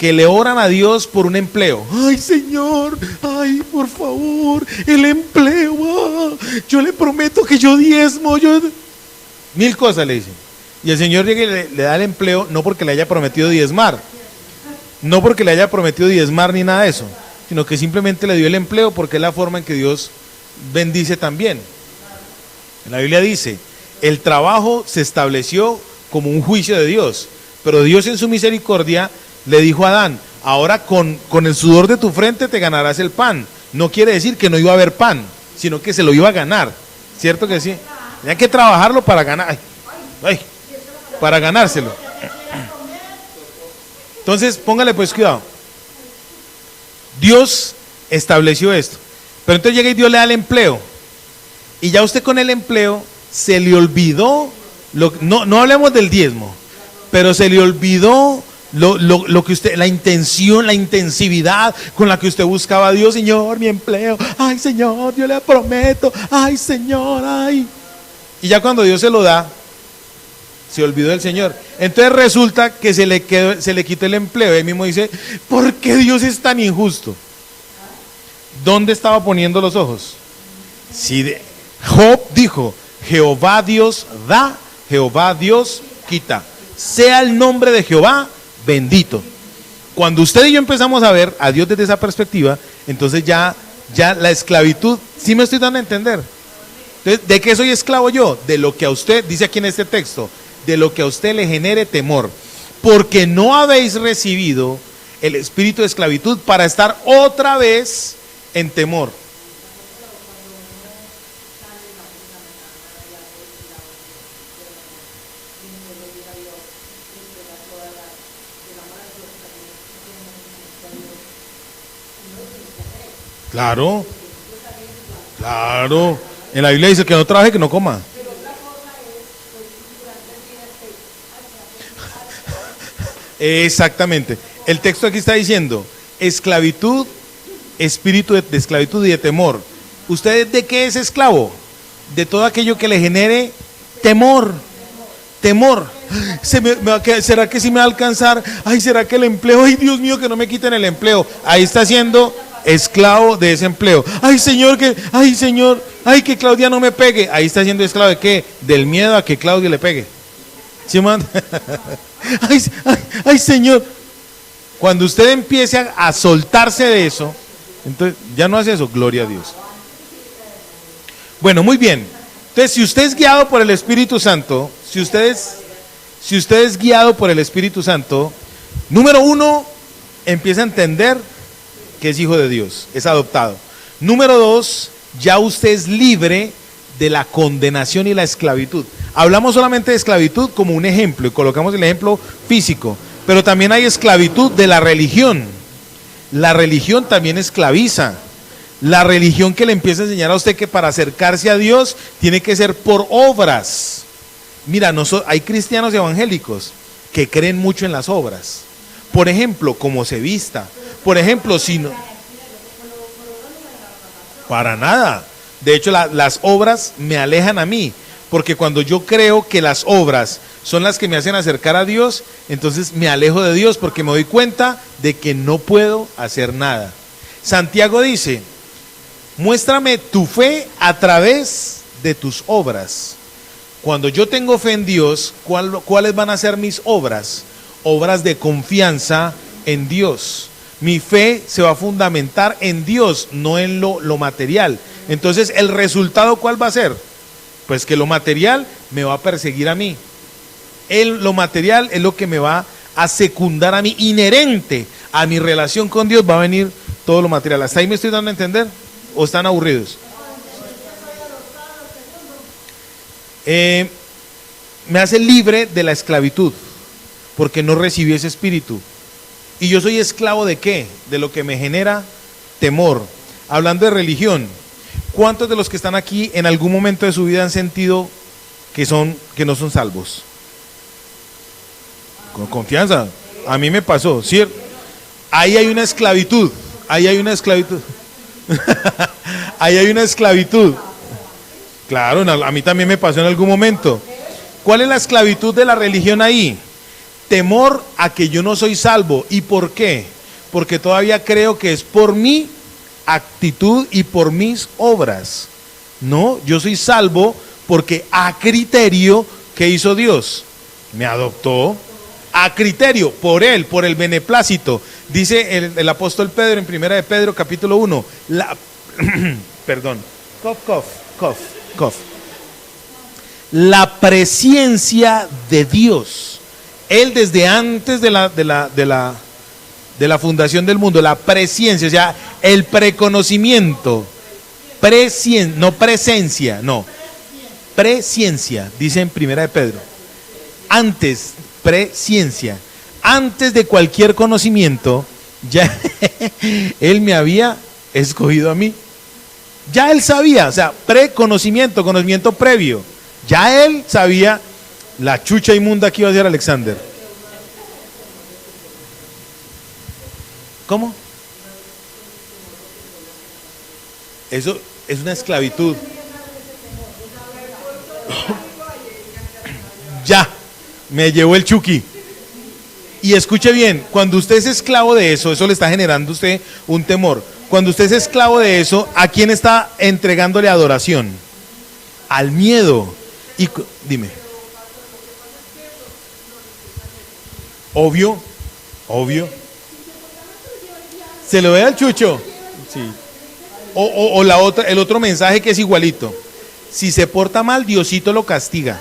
que le oran a Dios por un empleo. Ay, Señor, ay, por favor, el empleo, yo le prometo que yo diezmo, mil cosas le dicen. Y el Señor llega y le da el empleo, no porque le haya prometido diezmar, no porque le haya prometido diezmar ni nada de eso, sino que simplemente le dio el empleo porque es la forma en que Dios bendice también. La Biblia dice, el trabajo se estableció como un juicio de Dios, pero Dios en su misericordia le dijo a Adán, ahora con el sudor de tu frente te ganarás el pan. No quiere decir que no iba a haber pan, sino que se lo iba a ganar. ¿Cierto que sí? Tenía que trabajarlo para ganar, para ganárselo. Entonces, póngale pues cuidado. Dios estableció esto, pero entonces llega y Dios le da el empleo. Y ya usted con el empleo se le olvidó, no hablemos del diezmo, pero se le olvidó lo que usted, la intención, la intensividad con la que usted buscaba a Dios. Señor, mi empleo, ay Señor, yo le prometo, ay Señor, ay. Y ya cuando Dios se lo da, se olvidó del Señor. Entonces resulta que se le quitó el empleo. Él mismo dice, ¿por qué Dios es tan injusto? ¿Dónde estaba poniendo los ojos? Si Job dijo, Jehová Dios da, Jehová Dios quita. Sea el nombre de Jehová bendito. Cuando usted y yo empezamos a ver a Dios desde esa perspectiva, entonces ya la esclavitud, ¿sí me estoy dando a entender? Entonces, ¿de qué soy esclavo yo? De lo que a usted, dice aquí en este texto, de lo que a usted le genere temor, porque no habéis recibido el espíritu de esclavitud para estar otra vez en temor. Claro, claro. En la Biblia dice que no trabaje, que no coma. Exactamente. El texto aquí está diciendo, esclavitud, espíritu de esclavitud y de temor. ¿Usted de qué es esclavo? De todo aquello que le genere temor. Temor. ¿Será que sí me va a alcanzar? Ay, ¿será que el empleo? Ay, Dios mío, que no me quiten el empleo. Ahí está siendo esclavo de ese empleo. Ay, Señor, que Claudia no me pegue. Ahí está siendo esclavo de qué? Del miedo a que Claudia le pegue. ¿Sí, man? Ay, Señor. Cuando usted empiece a soltarse de eso, entonces ya no hace eso, gloria a Dios. Bueno, muy bien. Entonces, si usted es guiado por el Espíritu Santo, si usted es guiado por el Espíritu Santo, número uno, empieza a entender que es hijo de Dios, es adoptado. Número dos, ya usted es libre de la condenación y la esclavitud. Hablamos solamente de esclavitud como un ejemplo y colocamos el ejemplo físico, pero también hay esclavitud de la religión. La religión también esclaviza. La religión que le empieza a enseñar a usted que para acercarse a Dios tiene que ser por obras. Mira, hay cristianos evangélicos que creen mucho en las obras. Por ejemplo, cómo se vista. Por ejemplo, si no, para nada. De hecho, las obras me alejan a mí, porque cuando yo creo que las obras son las que me hacen acercar a Dios, entonces me alejo de Dios porque me doy cuenta de que no puedo hacer nada. Santiago dice, muéstrame tu fe a través de tus obras. Cuando yo tengo fe en Dios, ¿cuáles van a ser mis obras? Obras de confianza en Dios. Mi fe se va a fundamentar en Dios, no en lo material. Entonces, ¿el resultado cuál va a ser? Pues que lo material me va a perseguir a mí. Lo material es lo que me va a secundar a mí, inherente a mi relación con Dios va a venir todo lo material. ¿Hasta ahí me estoy dando a entender? ¿O están aburridos? Me hace libre de la esclavitud, porque no recibí ese espíritu. ¿Y yo soy esclavo de qué? De lo que me genera temor. Hablando de religión, ¿cuántos de los que están aquí en algún momento de su vida han sentido que no son salvos? Con confianza. A mí me pasó, ¿cierto? Ahí hay una esclavitud. Ahí hay una esclavitud. Ahí hay una esclavitud. Claro, a mí también me pasó en algún momento. ¿Cuál es la esclavitud de la religión ahí? temor a que yo no soy salvo. ¿Y por qué? Porque todavía creo que es por mi actitud y por mis obras. No, yo soy salvo porque a criterio que hizo Dios. Me adoptó a criterio, por Él, por el beneplácito. Dice el apóstol Pedro en primera de Pedro capítulo 1, perdón, la presciencia de Dios. Él desde antes de la fundación del mundo, la presciencia, o sea, el preconocimiento, presciencia, dice en primera de Pedro, antes, presciencia, antes de cualquier conocimiento, ya Él me había escogido a mí. Ya Él sabía, o sea, preconocimiento, conocimiento previo. Ya Él sabía la chucha inmunda que iba a hacer Alexander. ¿Cómo? Eso es una esclavitud. Ya, me llevó el Chucky. Y escuche bien, cuando usted es esclavo de eso, eso le está generando a usted un temor. Cuando usted es esclavo de eso, ¿a quién está entregándole adoración? Al miedo. Y dime. Obvio. Se lo ve al chucho. Sí. O la otra, el otro mensaje que es igualito. Si se porta mal, Diosito lo castiga.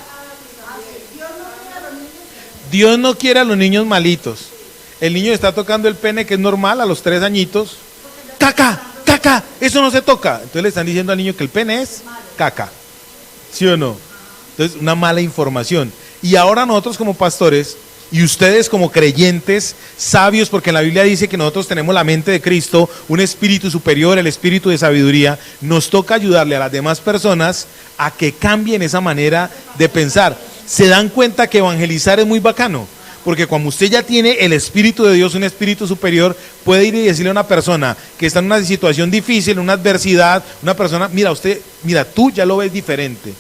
Dios no quiere a los niños malitos. El niño está tocando el pene, que es normal a los 3 añitos. Caca, eso no se toca. Entonces le están diciendo al niño que el pene es caca. ¿Sí o no? Entonces, una mala información. Y ahora nosotros como pastores, y ustedes como creyentes, sabios, porque en la Biblia dice que nosotros tenemos la mente de Cristo, un espíritu superior, el espíritu de sabiduría, nos toca ayudarle a las demás personas a que cambien esa manera de pensar. Se dan cuenta que evangelizar es muy bacano, porque cuando usted ya tiene el Espíritu de Dios, un espíritu superior, puede ir y decirle a una persona que está en una situación difícil, una adversidad, una persona, mira, tú ya lo ves diferente.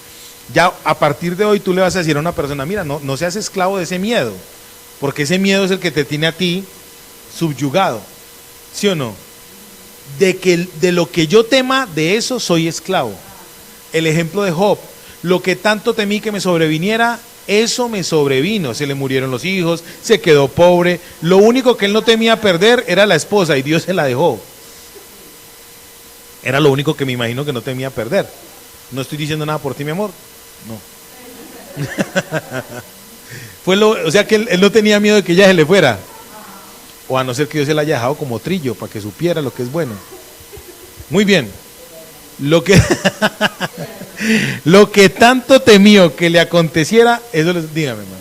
Ya a partir de hoy tú le vas a decir a una persona, mira, no seas esclavo de ese miedo, porque ese miedo es el que te tiene a ti subyugado. ¿Sí o no? De lo que yo tema, de eso soy esclavo. El ejemplo de Job. Lo que tanto temí que me sobreviniera, eso me sobrevino. Se le murieron los hijos, se quedó pobre. Lo único que él no temía perder era la esposa, y Dios se la dejó. Era lo único que me imagino que no temía perder. No estoy diciendo nada por ti, mi amor. No. O sea que él no tenía miedo de que ella se le fuera. O a no ser que Dios se la haya dejado como trillo para que supiera lo que es bueno. Muy bien. Lo que tanto temió que le aconteciera, eso les dígame, hermano.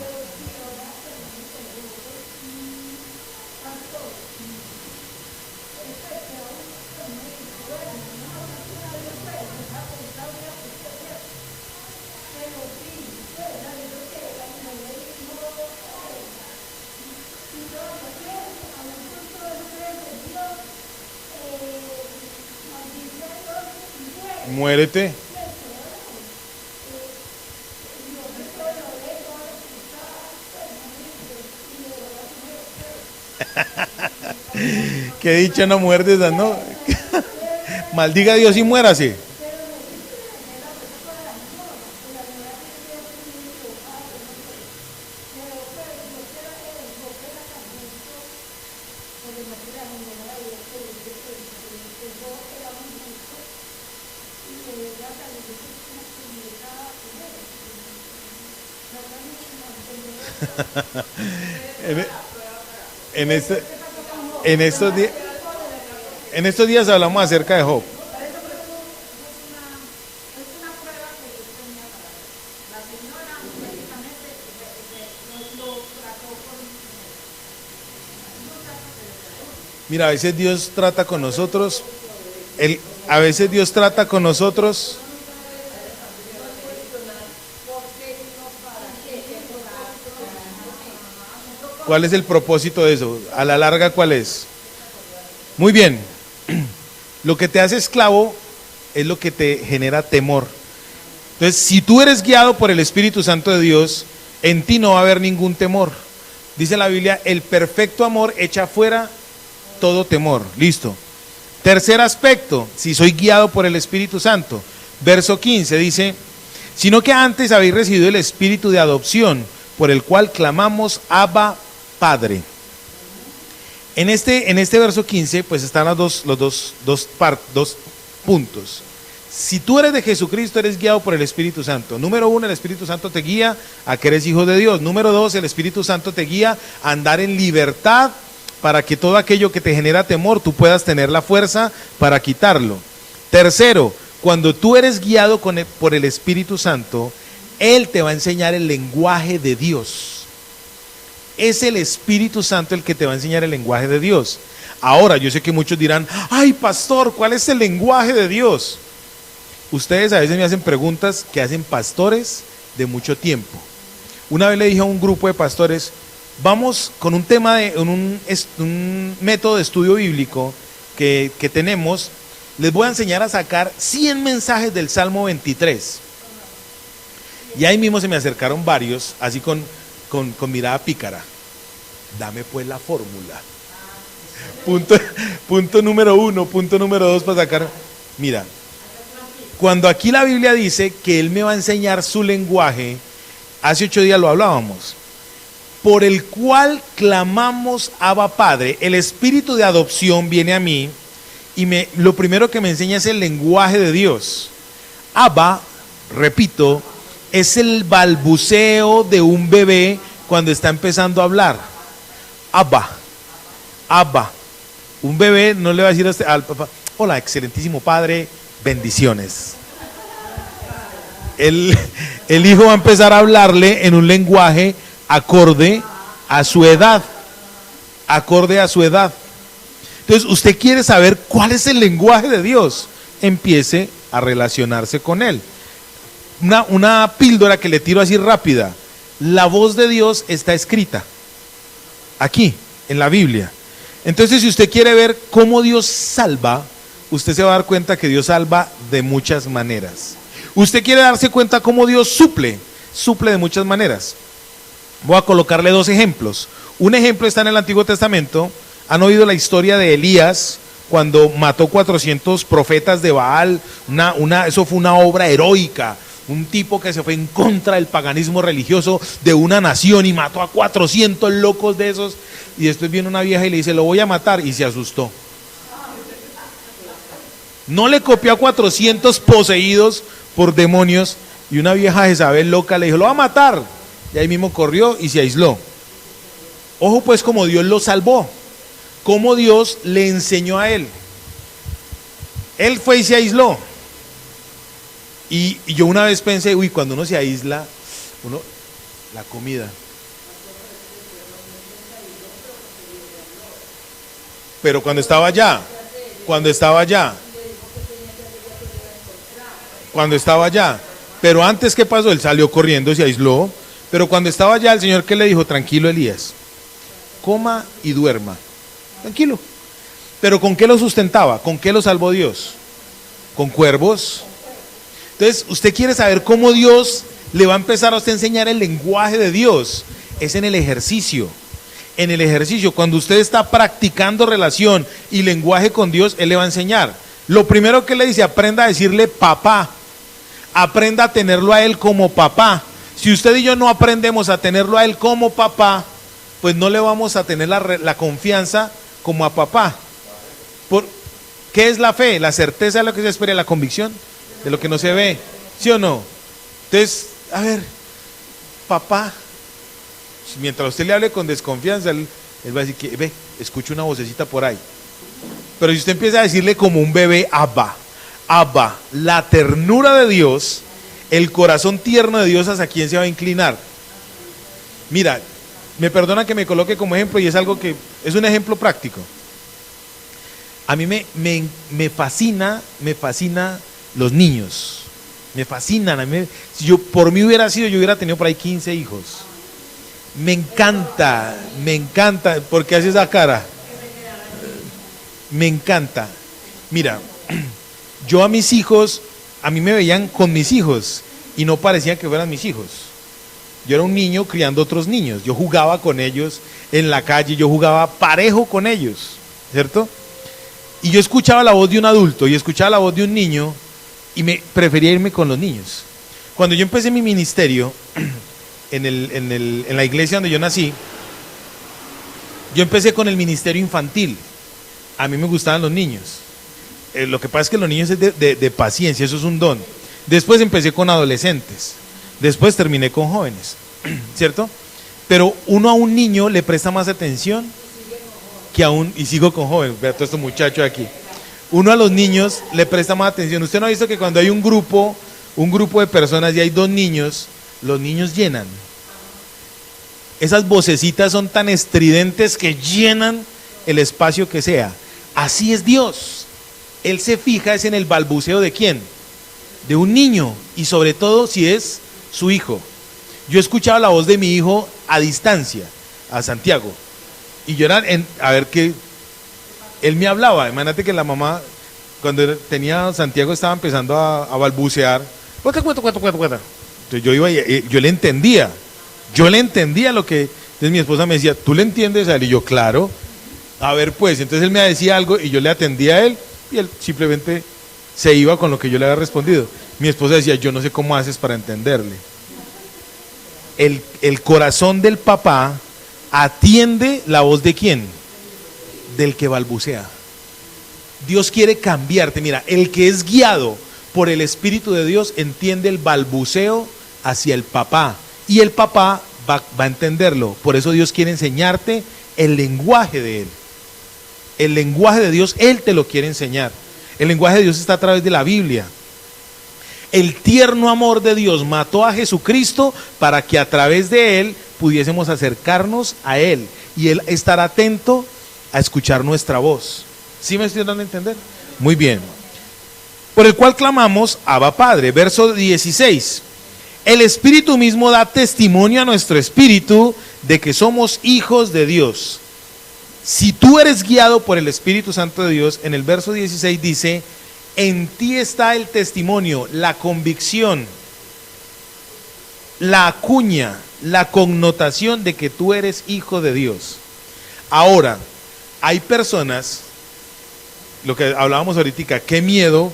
Muérete. Qué dicha no muerde esa, ¿no? Maldiga a Dios y muérase. En estos días hablamos acerca de Job. Mira, a veces Dios trata con nosotros. A veces Dios trata con nosotros. ¿Cuál es el propósito de eso? A la larga, ¿cuál es? Muy bien. Lo que te hace esclavo es lo que te genera temor. Entonces, si tú eres guiado por el Espíritu Santo de Dios, en ti no va a haber ningún temor. Dice la Biblia, el perfecto amor echa fuera todo temor. Listo. Tercer aspecto, si soy guiado por el Espíritu Santo. Verso 15 dice, sino que antes habéis recibido el Espíritu de adopción, por el cual clamamos Abba, Padre. En este verso 15, pues están los dos puntos. Si tú eres de Jesucristo, eres guiado por el Espíritu Santo. Número 1, el Espíritu Santo te guía a que eres hijo de Dios. Número 2, el Espíritu Santo te guía a andar en libertad para que todo aquello que te genera temor, tú puedas tener la fuerza para quitarlo. Tercero, cuando tú eres guiado por el Espíritu Santo, Él te va a enseñar el lenguaje de Dios. Es el Espíritu Santo el que te va a enseñar el lenguaje de Dios. Ahora, yo sé que muchos dirán, ay pastor, ¿cuál es el lenguaje de Dios? Ustedes a veces me hacen preguntas que hacen pastores de mucho tiempo. Una vez le dije a un grupo de pastores, vamos con un tema de un método de estudio bíblico que tenemos, les voy a enseñar a sacar 100 mensajes del Salmo 23. Y ahí mismo se me acercaron varios, así con mirada pícara. Dame pues la fórmula. Punto número 1, punto número 2 para sacar. Mira, cuando aquí la Biblia dice que Él me va a enseñar su lenguaje, hace 8 días lo hablábamos, por el cual clamamos Abba Padre, el espíritu de adopción viene a mí y lo primero que me enseña es el lenguaje de Dios. Abba, repito, es el balbuceo de un bebé cuando está empezando a hablar. Abba, Abba. Un bebé no le va a decir al papá, hola, excelentísimo padre, bendiciones. El hijo va a empezar a hablarle en un lenguaje acorde a su edad. Acorde a su edad. Entonces, usted quiere saber cuál es el lenguaje de Dios. Empiece a relacionarse con Él. Una píldora que le tiro así rápida. La voz de Dios está escrita aquí, en la Biblia. Entonces, si usted quiere ver cómo Dios salva, usted se va a dar cuenta que Dios salva de muchas maneras. Usted quiere darse cuenta cómo Dios suple de muchas maneras. Voy a colocarle 2 ejemplos. Un ejemplo está en el Antiguo Testamento. ¿Han oído la historia de Elías cuando mató 400 profetas de Baal? Eso fue una obra heroica. Un tipo que se fue en contra del paganismo religioso de una nación y mató a 400 locos de esos. Y después viene una vieja y le dice, lo voy a matar, y se asustó. No le copió a 400 poseídos por demonios, y una vieja Jezabel loca le dijo, lo va a matar. Y ahí mismo corrió y se aisló. Ojo pues como Dios lo salvó, como Dios le enseñó a él. Él fue y se aisló. Y yo una vez pensé, cuando uno se aísla, la comida. Pero cuando estaba allá, pero antes, ¿qué pasó? Él salió corriendo, se aisló, pero cuando estaba allá, el Señor, ¿qué le dijo? Tranquilo, Elías, coma y duerma, tranquilo. Pero ¿con qué lo sustentaba? ¿Con qué lo salvó Dios? ¿Con cuervos? Entonces, usted quiere saber cómo Dios le va a empezar a usted enseñar el lenguaje de Dios. Es en el ejercicio. En el ejercicio, cuando usted está practicando relación y lenguaje con Dios, Él le va a enseñar. Lo primero que le dice, aprenda a decirle papá. Aprenda a tenerlo a Él como papá. Si usted y yo no aprendemos a tenerlo a Él como papá, pues no le vamos a tener la confianza como a papá. ¿Qué es la fe? La certeza de lo que se espera, la convicción de lo que no se ve, ¿sí o no? Entonces, a ver, papá, mientras usted le hable con desconfianza, él va a decir que, ve, escucho una vocecita por ahí. Pero si usted empieza a decirle como un bebé, Abba, Abba, la ternura de Dios, el corazón tierno de Dios, ¿hacia quién se va a inclinar? Mira, me perdona que me coloque como ejemplo y es algo que es un ejemplo práctico. A mí me fascina los niños, me fascinan. Si yo por mí hubiera sido, yo hubiera tenido por ahí 15 hijos. Me encanta, ¿por qué hace esa cara? Me encanta. Mira, yo a mis hijos, a mí me veían con mis hijos y no parecían que fueran mis hijos. Yo era un niño criando otros niños. Yo jugaba con ellos en la calle, yo jugaba parejo con ellos, ¿cierto? Y yo escuchaba la voz de un adulto y escuchaba la voz de un niño y me prefería irme con los niños. Cuando yo empecé mi ministerio en la iglesia donde yo nací, yo empecé con el ministerio infantil. A mí me gustaban los niños. Lo que pasa es que los niños es de paciencia, eso es un don. Después empecé con adolescentes. Después terminé con jóvenes, ¿cierto? Pero uno a un niño le presta más atención que a un, y sigo con jóvenes, vea todos estos muchachos aquí. Uno a los niños le presta más atención. Usted no ha visto que cuando hay un grupo de personas y hay dos niños, los niños llenan. Esas vocecitas son tan estridentes que llenan el espacio que sea. Así es Dios. Él se fija es en el balbuceo de ¿quién? De un niño, y sobre todo si es su hijo. Yo escuchaba la voz de mi hijo a distancia, a Santiago, y yo era, a ver qué, él me hablaba. Imagínate que la mamá, cuando tenía Santiago, estaba empezando a balbucear. Entonces yo le entendía lo que, entonces mi esposa me decía, ¿tú le entiendes a él? Y yo, claro, a ver pues, entonces él me decía algo y yo le atendía a él, y él simplemente se iba con lo que yo le había respondido. Mi esposa decía, yo no sé cómo haces para entenderle. El corazón del papá atiende la voz de ¿quién? Del que balbucea. Dios quiere cambiarte. Mira, el que es guiado por el Espíritu de Dios entiende el balbuceo hacia el papá, y el papá va a entenderlo. Por eso Dios quiere enseñarte el lenguaje de Él. El lenguaje de Dios, Él te lo quiere enseñar. El lenguaje de Dios está a través de la Biblia. El tierno amor de Dios mató a Jesucristo para que a través de Él pudiésemos acercarnos a Él y Él estar atento a escuchar nuestra voz. ¿Sí me estoy dando a entender? Muy bien. Por el cual clamamos, Abba Padre. Verso 16. El Espíritu mismo da testimonio a nuestro espíritu de que somos hijos de Dios. Si tú eres guiado por el Espíritu Santo de Dios, en el verso 16 dice, en ti está el testimonio, la convicción, la cuña, la connotación de que tú eres hijo de Dios. Ahora, hay personas, lo que hablábamos ahorita, qué miedo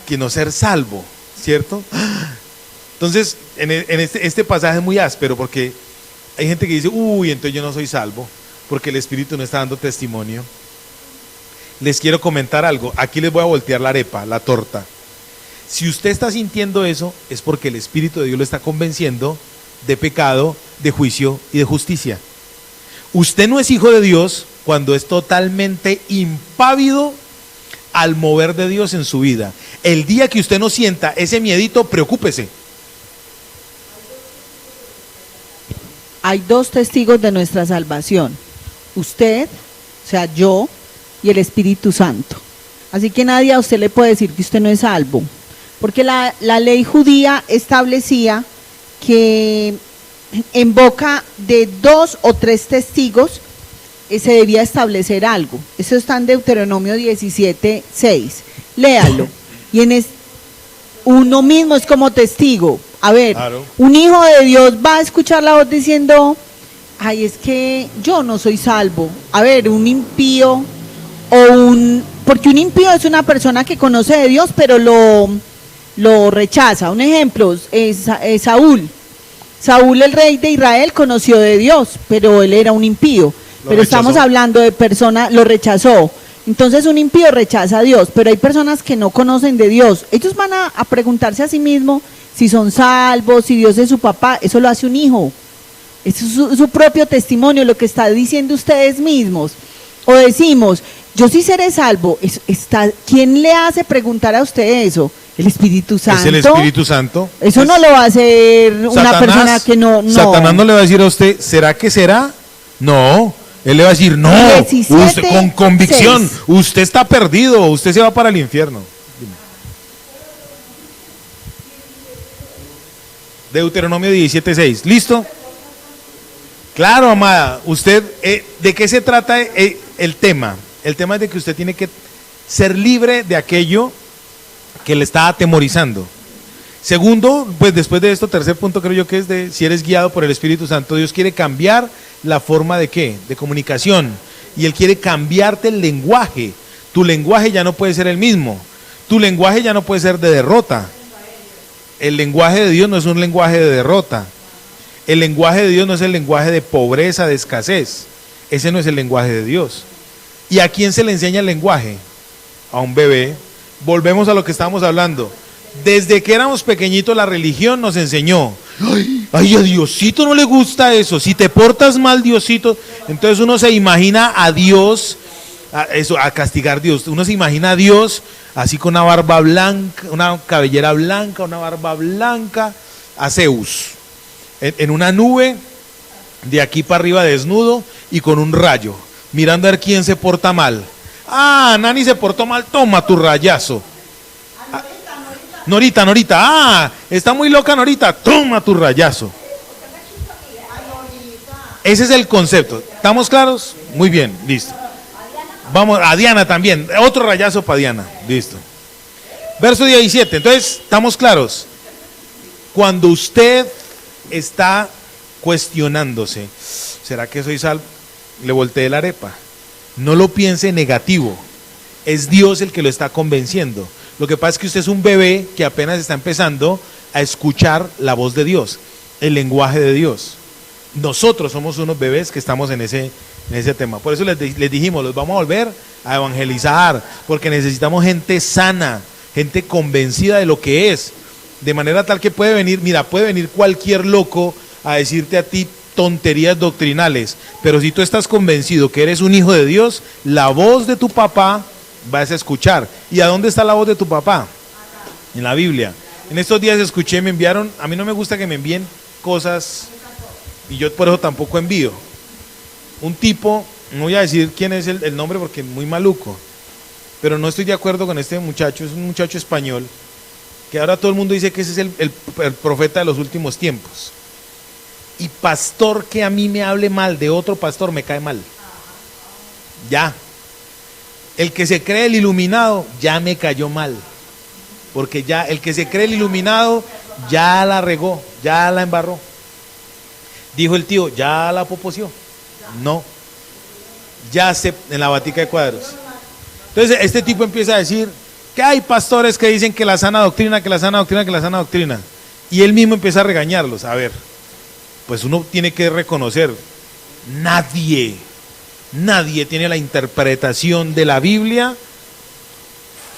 que no ser salvo, ¿cierto? Entonces, en este pasaje es muy áspero porque hay gente que dice, uy, entonces yo no soy salvo porque el Espíritu no está dando testimonio. Les quiero comentar algo, aquí les voy a voltear la arepa, la torta. Si usted está sintiendo eso, es porque el Espíritu de Dios lo está convenciendo de pecado, de juicio y de justicia. Usted no es hijo de Dios cuando es totalmente impávido al mover de Dios en su vida. El día que usted no sienta ese miedito, preocúpese. Hay dos testigos de nuestra salvación. Usted, o sea, yo y el Espíritu Santo. Así que nadie a usted le puede decir que usted no es salvo. Porque la ley judía establecía que en boca de 2 o 3 testigos se debía establecer algo. Eso está en Deuteronomio 17:6. Léalo. Y uno mismo es como testigo. A ver, claro. Un hijo de Dios va a escuchar la voz diciendo, ay, es que yo no soy salvo. A ver, un impío porque un impío es una persona que conoce de Dios, pero lo rechaza. Un ejemplo es Saúl. Saúl, el rey de Israel, conoció de Dios, pero él era un impío. Pero estamos hablando de persona, lo rechazó. Entonces un impío rechaza a Dios, pero hay personas que no conocen de Dios. Ellos van a preguntarse a sí mismos si son salvos, si Dios es su papá. Eso lo hace un hijo. Eso es su propio testimonio, lo que está diciendo ustedes mismos. O decimos, yo sí seré salvo. ¿Quién le hace preguntar a usted eso? ¿El Espíritu Santo? ¿Es el Espíritu Santo? Eso no lo va a hacer una persona que no. Satanás no le va a decir a usted, ¿será que será? No. Él le va a decir, no, 17, usted, con convicción, 6. Usted está perdido, usted se va para el infierno. Deuteronomio 17:6, ¿listo? Claro, amada, usted, ¿de qué se trata el tema? El tema es de que usted tiene que ser libre de aquello que le está atemorizando. Segundo, pues después de esto, tercer punto creo yo que es de si eres guiado por el Espíritu Santo, Dios quiere cambiar la forma de ¿qué? De comunicación. Y Él quiere cambiarte el lenguaje. Tu lenguaje ya no puede ser el mismo. Tu lenguaje ya no puede ser de derrota. El lenguaje de Dios no es un lenguaje de derrota. El lenguaje de Dios no es el lenguaje de pobreza, de escasez. Ese no es el lenguaje de Dios. ¿Y a quién se le enseña el lenguaje? A un bebé. Volvemos a lo que estábamos hablando. Desde que éramos pequeñitos la religión nos enseñó. Ay, a Diosito no le gusta eso. Si te portas mal, Diosito. Entonces uno se imagina a Dios, a castigar a Dios. Uno se imagina a Dios así con una barba blanca, una cabellera blanca, una barba blanca, a Zeus. En una nube, de aquí para arriba desnudo y con un rayo, mirando a ver quién se porta mal. Ah, Nani se portó mal, toma tu rayazo. Norita, está muy loca Norita, toma tu rayazo. Ese es el concepto. ¿Estamos claros? Muy bien, listo. Vamos, a Diana también, otro rayazo para Diana, listo. Verso 17, entonces, ¿estamos claros? Cuando usted está cuestionándose, ¿será que soy salvo? Le volteé la arepa. No lo piense negativo, es Dios el que lo está convenciendo. Lo que pasa es que usted es un bebé que apenas está empezando a escuchar la voz de Dios, el lenguaje de Dios. Nosotros somos unos bebés que estamos en ese tema. Por eso les dijimos, los vamos a volver a evangelizar, porque necesitamos gente sana, gente convencida de lo que es, de manera tal que puede venir cualquier loco a decirte a ti tonterías doctrinales, pero si tú estás convencido que eres un hijo de Dios, la voz de tu papá vas a escuchar. ¿Y a dónde está la voz de tu papá? En la Biblia. En estos días escuché, me enviaron, a mí no me gusta que me envíen cosas, y yo por eso tampoco envío. Un tipo, no voy a decir quién es el nombre porque es muy maluco, pero no estoy de acuerdo con este muchacho, es un muchacho español, que ahora todo el mundo dice que ese es el profeta de los últimos tiempos. Y pastor que a mí me hable mal de otro pastor me cae mal. Ya. El que se cree el iluminado ya me cayó mal. Porque ya el que se cree el iluminado ya la regó, ya la embarró. Dijo el tío, ya la poposeó. No. Ya se en la batica de cuadros. Entonces este tipo empieza a decir que hay pastores que dicen que la sana doctrina, que la sana doctrina, que la sana doctrina. Y él mismo empieza a regañarlos. A ver, pues uno tiene que reconocer, nadie tiene la interpretación de la Biblia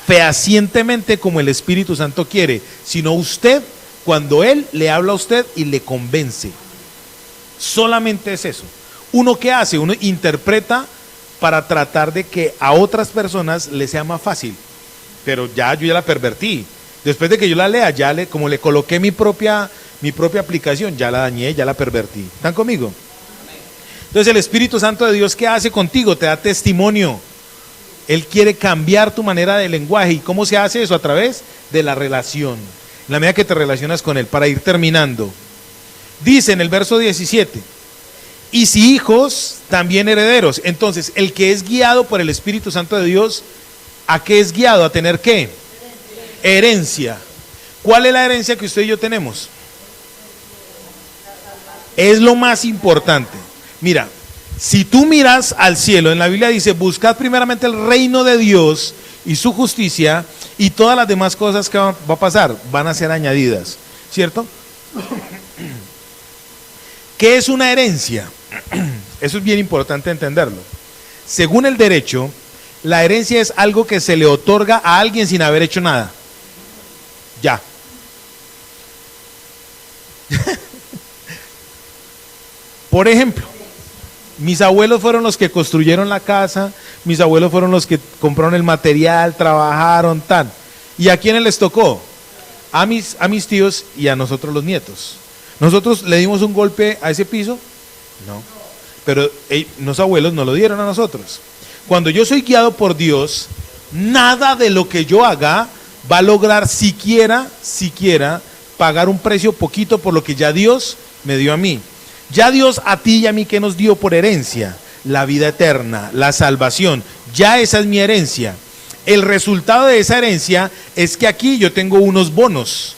fehacientemente como el Espíritu Santo quiere, sino usted, cuando Él le habla a usted y le convence. Solamente es eso. ¿Uno qué hace? Uno interpreta para tratar de que a otras personas les sea más fácil. Pero yo ya la pervertí. Después de que yo la lea, como le coloqué mi propia aplicación, ya la dañé, ya la pervertí. ¿Están conmigo? Entonces el Espíritu Santo de Dios, ¿qué hace contigo? Te da testimonio. Él quiere cambiar tu manera de lenguaje. ¿Y cómo se hace eso? A través de la relación. En la medida que te relacionas con Él. Para ir terminando. Dice en el verso 17, y si hijos, también herederos. Entonces, el que es guiado por el Espíritu Santo de Dios, ¿a qué es guiado? ¿A tener qué? Herencia. ¿Cuál es la herencia que usted y yo tenemos? Es lo más importante. Mira, si tú miras al cielo, en la Biblia dice, buscad primeramente el reino de Dios y su justicia, y todas las demás cosas que va a pasar van a ser añadidas, ¿cierto? ¿Qué es una herencia? Eso es bien importante entenderlo. Según el derecho, la herencia es algo que se le otorga a alguien sin haber hecho nada. Ya. Por ejemplo, mis abuelos fueron los que construyeron la casa, mis abuelos fueron los que compraron el material, trabajaron, tal. ¿Y a quiénes les tocó? A mis tíos y a nosotros los nietos. ¿Nosotros le dimos un golpe a ese piso? No. Pero los abuelos no lo dieron a nosotros. Cuando yo soy guiado por Dios, nada de lo que yo haga va a lograr siquiera pagar un precio poquito por lo que ya Dios me dio a mí. Ya Dios a ti y a mí, ¿qué nos dio por herencia? La vida eterna, la salvación. Ya esa es mi herencia. El resultado de esa herencia es que aquí yo tengo unos bonos.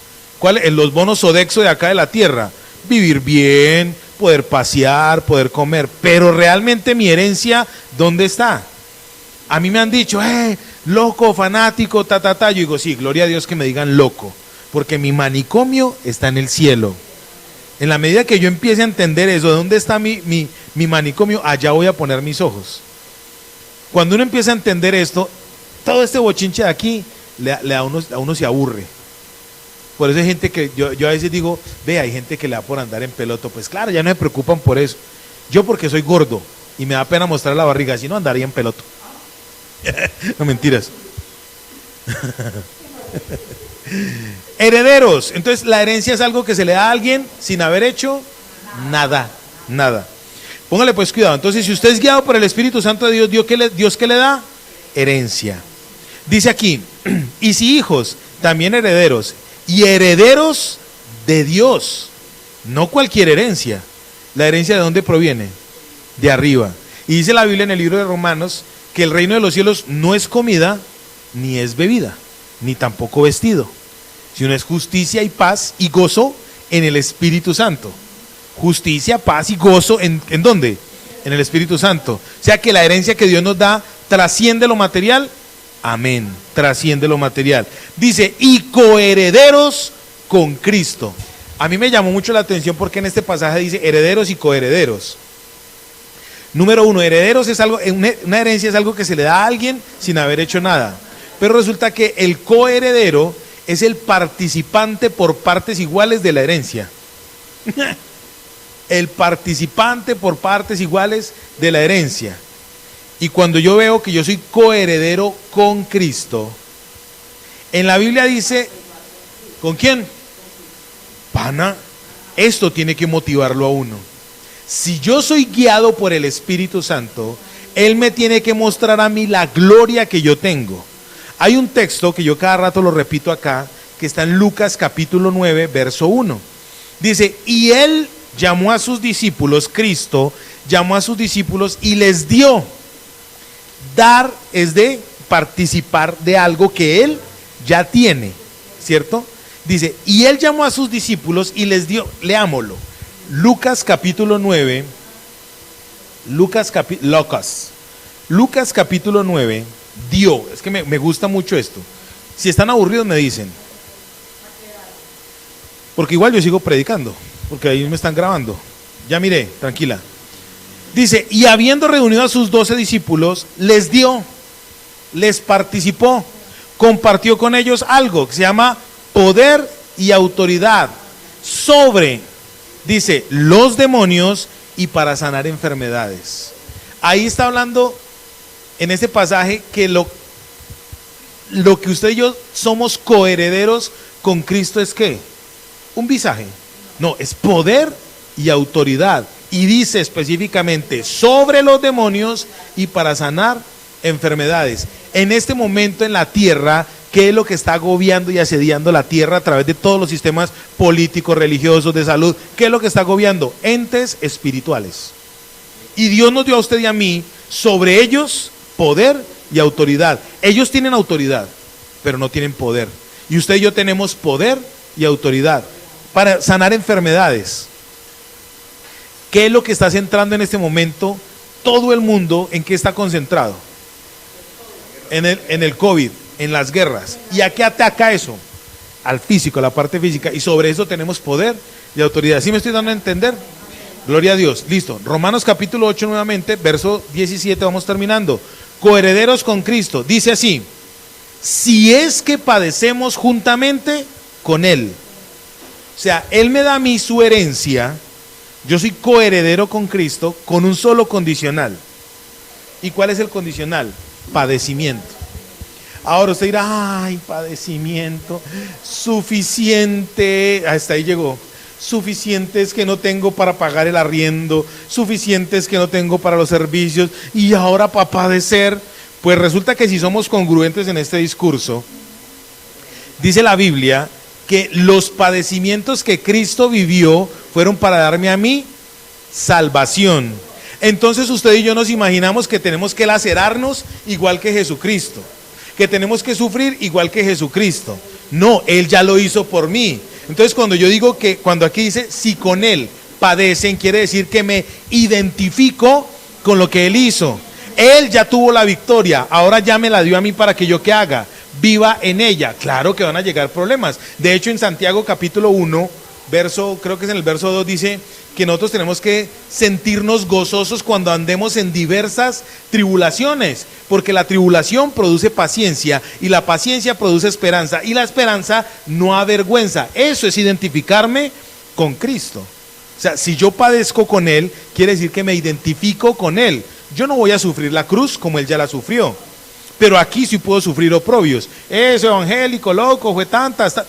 Los bonos Sodexo de acá de la tierra. Vivir bien, poder pasear, poder comer. Pero realmente mi herencia, ¿dónde está? A mí me han dicho, loco, fanático, Yo digo, sí, gloria a Dios que me digan loco, porque mi manicomio está en el cielo. En la medida que yo empiece a entender eso, ¿de dónde está mi manicomio? Allá voy a poner mis ojos. Cuando uno empieza a entender esto, todo este bochinche de aquí, a uno se aburre. Por eso hay gente que, yo a veces digo, hay gente que le da por andar en peloto. Pues claro, ya no me preocupan por eso. Yo porque soy gordo y me da pena mostrar la barriga, si no andaría en peloto. No, mentiras. Herederos. Entonces la herencia es algo que se le da a alguien sin haber hecho nada. Póngale pues cuidado. Entonces, si usted es guiado por el Espíritu Santo de Dios, ¿Dios qué le da? Herencia. Dice aquí, y si hijos, también herederos, y herederos de Dios. No cualquier herencia. ¿La herencia de dónde proviene? De arriba. Y dice la Biblia en el libro de Romanos que el reino de los cielos no es comida, ni es bebida, ni tampoco vestido, sino es justicia y paz y gozo en el Espíritu Santo. Justicia, paz y gozo, ¿en dónde? En el Espíritu Santo. O sea que la herencia que Dios nos da trasciende lo material. Amén, trasciende lo material. Dice, y coherederos con Cristo. A mí me llamó mucho la atención porque en este pasaje dice herederos y coherederos. Número uno, herederos es algo, una herencia es algo que se le da a alguien sin haber hecho nada. Pero resulta que el coheredero es el participante por partes iguales de la herencia. El participante por partes iguales de la herencia. Y cuando yo veo que yo soy coheredero con Cristo, en la Biblia dice, ¿con quién? Pana, esto tiene que motivarlo a uno. Si yo soy guiado por el Espíritu Santo, Él me tiene que mostrar a mí la gloria que yo tengo. Hay un texto que yo cada rato lo repito acá, que está en Lucas capítulo 9, verso 1. Dice, y Él llamó a sus discípulos, Cristo llamó a sus discípulos y les dio. Dar es de participar de algo que Él ya tiene, ¿cierto? Dice, y Él llamó a sus discípulos y les dio, leámoslo. Lucas capítulo 9, Lucas capítulo 9, dio, es que me gusta mucho esto. Si están aburridos me dicen, porque igual yo sigo predicando, porque ahí me están grabando. Ya miré, tranquila. Dice, y habiendo reunido a sus 12 discípulos, les dio, les participó, compartió con ellos algo que se llama poder y autoridad sobre, dice, los demonios y para sanar enfermedades. Ahí está hablando en este pasaje que lo que usted y yo somos coherederos con Cristo es ¿qué? Un visaje. No, es poder y autoridad. Y dice específicamente sobre los demonios y para sanar enfermedades. En este momento en la tierra, ¿qué es lo que está agobiando y asediando la tierra a través de todos los sistemas políticos, religiosos, de salud? ¿Qué es lo que está agobiando? Entes espirituales. Y Dios nos dio a usted y a mí sobre ellos poder y autoridad. Ellos tienen autoridad, pero no tienen poder. Y usted y yo tenemos poder y autoridad para sanar enfermedades. ¿Qué es lo que está centrando en este momento todo el mundo? ¿En qué está concentrado? En el COVID, en las guerras. ¿Y a qué ataca eso? Al físico, a la parte física. Y sobre eso tenemos poder y autoridad. ¿Sí me estoy dando a entender? Gloria a Dios. Listo. Romanos capítulo 8 nuevamente, verso 17, vamos terminando. Coherederos con Cristo. Dice así, si es que padecemos juntamente con Él. O sea, Él me da a mí su herencia. Yo soy coheredero con Cristo con un solo condicional. ¿Y cuál es el condicional? Padecimiento. Ahora usted dirá, ay, padecimiento, suficiente, hasta ahí llegó. Suficiente es que no tengo para pagar el arriendo, suficiente es que no tengo para los servicios, y ahora para padecer. Pues resulta que si somos congruentes en este discurso, dice la Biblia que los padecimientos que Cristo vivió fueron para darme a mí salvación. Entonces usted y yo nos imaginamos que tenemos que lacerarnos igual que Jesucristo, que tenemos que sufrir igual que Jesucristo. No, Él ya lo hizo por mí. Entonces cuando yo digo que, cuando aquí dice, si con Él padecen, quiere decir que me identifico con lo que Él hizo. Él ya tuvo la victoria, ahora ya me la dio a mí para que yo qué haga, viva en ella. Claro que van a llegar problemas. De hecho, en Santiago capítulo 1, creo que es en el verso 2, dice que nosotros tenemos que sentirnos gozosos cuando andemos en diversas tribulaciones, porque la tribulación produce paciencia, y la paciencia produce esperanza, y la esperanza no avergüenza. Eso es identificarme con Cristo. O sea, si yo padezco con Él, quiere decir que me identifico con Él. Yo no voy a sufrir la cruz como Él ya la sufrió, pero aquí sí puedo sufrir oprobios. Eso, evangélico, loco, fue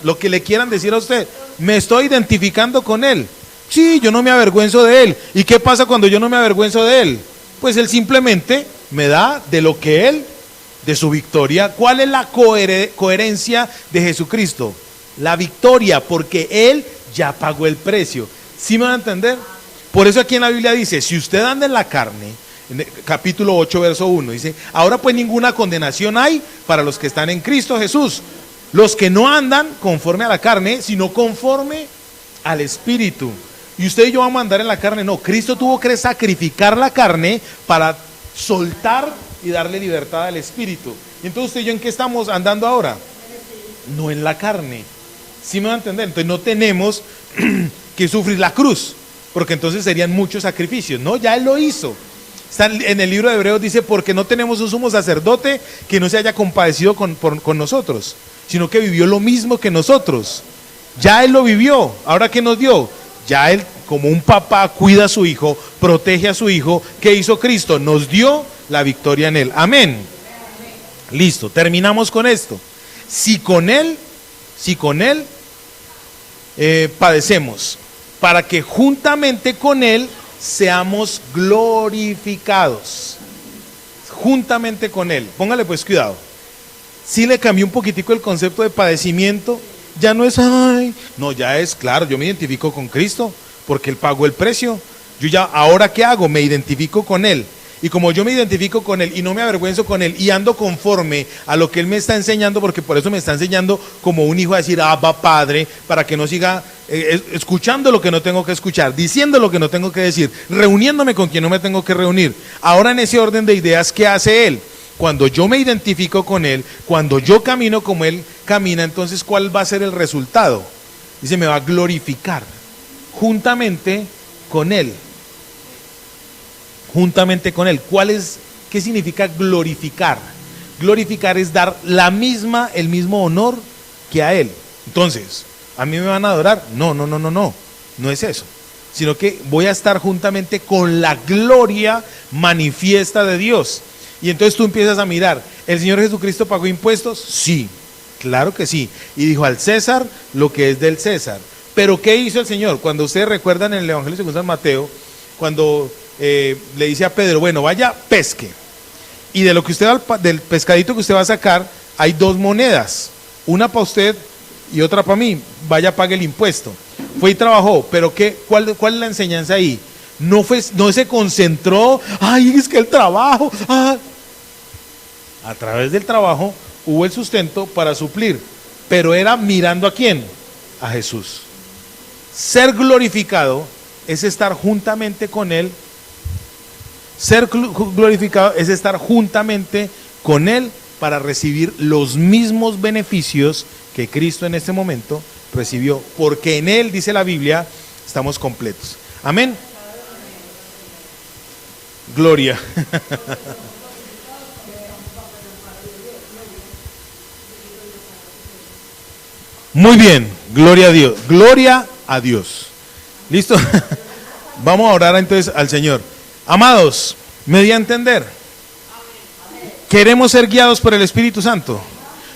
lo que le quieran decir a usted. Me estoy identificando con Él. Sí, yo no me avergüenzo de Él. ¿Y qué pasa cuando yo no me avergüenzo de Él? Pues Él simplemente me da de lo que Él, de su victoria. ¿Cuál es la coherencia de Jesucristo? La victoria, porque Él ya pagó el precio. ¿Sí me van a entender? Por eso aquí en la Biblia dice, si usted anda en la carne, en el capítulo 8, verso 1, dice, ahora pues ninguna condenación hay para los que están en Cristo Jesús, los que no andan conforme a la carne, sino conforme al Espíritu. Y usted y yo vamos a andar en la carne. No, Cristo tuvo que sacrificar la carne para soltar y darle libertad al Espíritu. Y entonces usted y yo, ¿en qué estamos andando ahora? No en la carne. ¿Sí me van a entender? Entonces no tenemos que sufrir la cruz, porque entonces serían muchos sacrificios. No, ya Él lo hizo. Está en el libro de Hebreos, dice, porque no tenemos un sumo sacerdote que no se haya compadecido con nosotros, sino que vivió lo mismo que nosotros. Ya Él lo vivió. ¿Ahora qué nos dio? Ya Él, como un papá, cuida a su hijo, protege a su hijo. ¿Qué hizo Cristo? Nos dio la victoria en Él. Amén. Listo, terminamos con esto. Si con Él padecemos, para que juntamente con Él seamos glorificados. Juntamente con Él. Póngale pues cuidado. Si le cambió un poquitico el concepto de padecimiento, ya no es, no, ya es claro, yo me identifico con Cristo, porque Él pagó el precio. Yo ya, ¿ahora qué hago? Me identifico con Él. Y como yo me identifico con Él y no me avergüenzo con Él y ando conforme a lo que Él me está enseñando, porque por eso me está enseñando como un hijo a decir, Abba Padre, para que no siga escuchando lo que no tengo que escuchar, diciendo lo que no tengo que decir, reuniéndome con quien no me tengo que reunir. Ahora en ese orden de ideas, ¿qué hace Él? Cuando yo me identifico con Él, cuando yo camino como Él camina, entonces ¿cuál va a ser el resultado? Dice, me va a glorificar juntamente con Él. Juntamente con Él. ¿Qué significa glorificar? Glorificar es dar el mismo honor que a Él. Entonces, ¿a mí me van a adorar? No es eso. Sino que voy a estar juntamente con la gloria manifiesta de Dios. Y entonces tú empiezas a mirar, ¿el Señor Jesucristo pagó impuestos? Sí, claro que sí. Y dijo al César lo que es del César. Pero ¿qué hizo el Señor? Cuando ustedes recuerdan en el Evangelio según San Mateo, cuando le dice a Pedro, bueno, vaya, pesque. Y de lo que usted del pescadito que usted va a sacar, hay 2 monedas. Una para usted y otra para mí. Vaya, pague el impuesto. Fue y trabajó, pero ¿cuál es la enseñanza ahí? No se concentró, es que el trabajo. A través del trabajo hubo el sustento para suplir, pero era mirando ¿a quién? A Jesús. Ser glorificado es estar juntamente con Él. Ser glorificado es estar juntamente con Él para recibir los mismos beneficios que Cristo en este momento recibió, porque en Él, dice la Biblia, estamos completos. Amén. Gloria. Muy bien, gloria a Dios. Gloria a Dios. ¿Listo? Vamos a orar entonces al Señor. Amados, me di a entender. Queremos ser guiados por el Espíritu Santo.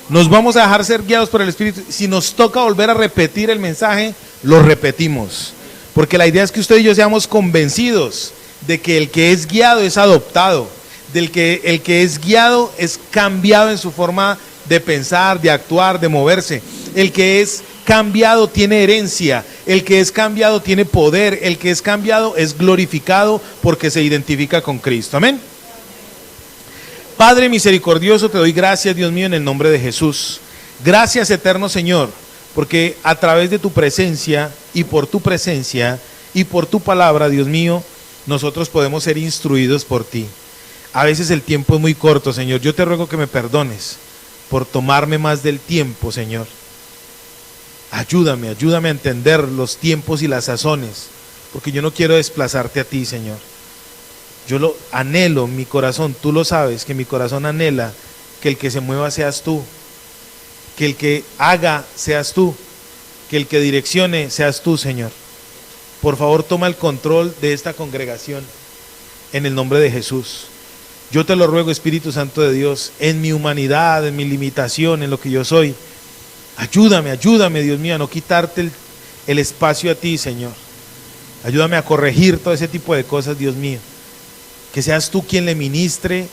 Nos vamos a dejar ser guiados por el Espíritu. Si nos toca volver a repetir el mensaje, lo repetimos. Porque la idea es que usted y yo seamos convencidos de que el que es guiado es adoptado, el que es guiado es cambiado en su forma de pensar, de actuar, de moverse. El que es cambiado tiene herencia, el que es cambiado tiene poder, el que es cambiado es glorificado porque se identifica con Cristo. Amén. Padre misericordioso, te doy gracias, Dios mío, en el nombre de Jesús. Gracias, eterno Señor, porque a través de tu presencia y por tu presencia y por tu palabra, Dios mío, nosotros podemos ser instruidos por ti. A veces el tiempo es muy corto, Señor. Yo te ruego que me perdones por tomarme más del tiempo, Señor. Ayúdame a entender los tiempos y las sazones, porque yo no quiero desplazarte a ti, Señor. Yo lo anhelo en mi corazón, tú lo sabes, que mi corazón anhela que el que se mueva seas tú, que el que haga seas tú, que el que direccione seas tú, Señor. Por favor, toma el control de esta congregación en el nombre de Jesús. Yo te lo ruego, Espíritu Santo de Dios, en mi humanidad, en mi limitación, en lo que yo soy. Ayúdame, Dios mío, a no quitarte el espacio a ti, Señor. Ayúdame a corregir todo ese tipo de cosas, Dios mío. Que seas tú quien le ministre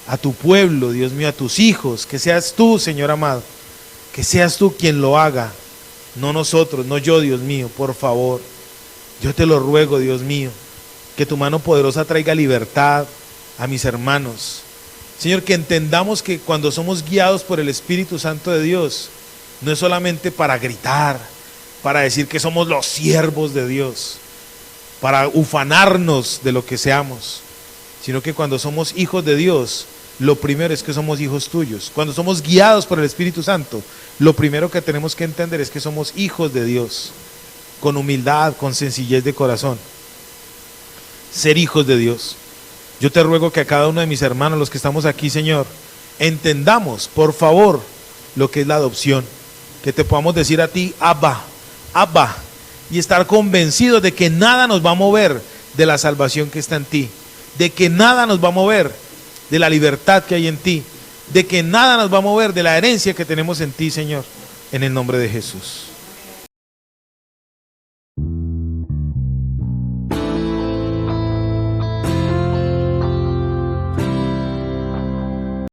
a tu pueblo, Dios mío, a tus hijos. Que seas tú, Señor amado. Que seas tú quien lo haga. No nosotros, no yo, Dios mío, por favor. Yo te lo ruego, Dios mío. Que tu mano poderosa traiga libertad a mis hermanos. Señor, que entendamos que cuando somos guiados por el Espíritu Santo de Dios, no es solamente para gritar, para decir que somos los siervos de Dios, para ufanarnos de lo que seamos, sino que cuando somos hijos de Dios, lo primero es que somos hijos tuyos. Cuando somos guiados por el Espíritu Santo, lo primero que tenemos que entender es que somos hijos de Dios, con humildad, con sencillez de corazón. Ser hijos de Dios. Yo te ruego que a cada uno de mis hermanos, los que estamos aquí, Señor, entendamos, por favor, lo que es la adopción. Que te podamos decir a ti, Abba, Abba, y estar convencidos de que nada nos va a mover de la salvación que está en ti, de que nada nos va a mover de la libertad que hay en ti, de que nada nos va a mover de la herencia que tenemos en ti, Señor, en el nombre de Jesús.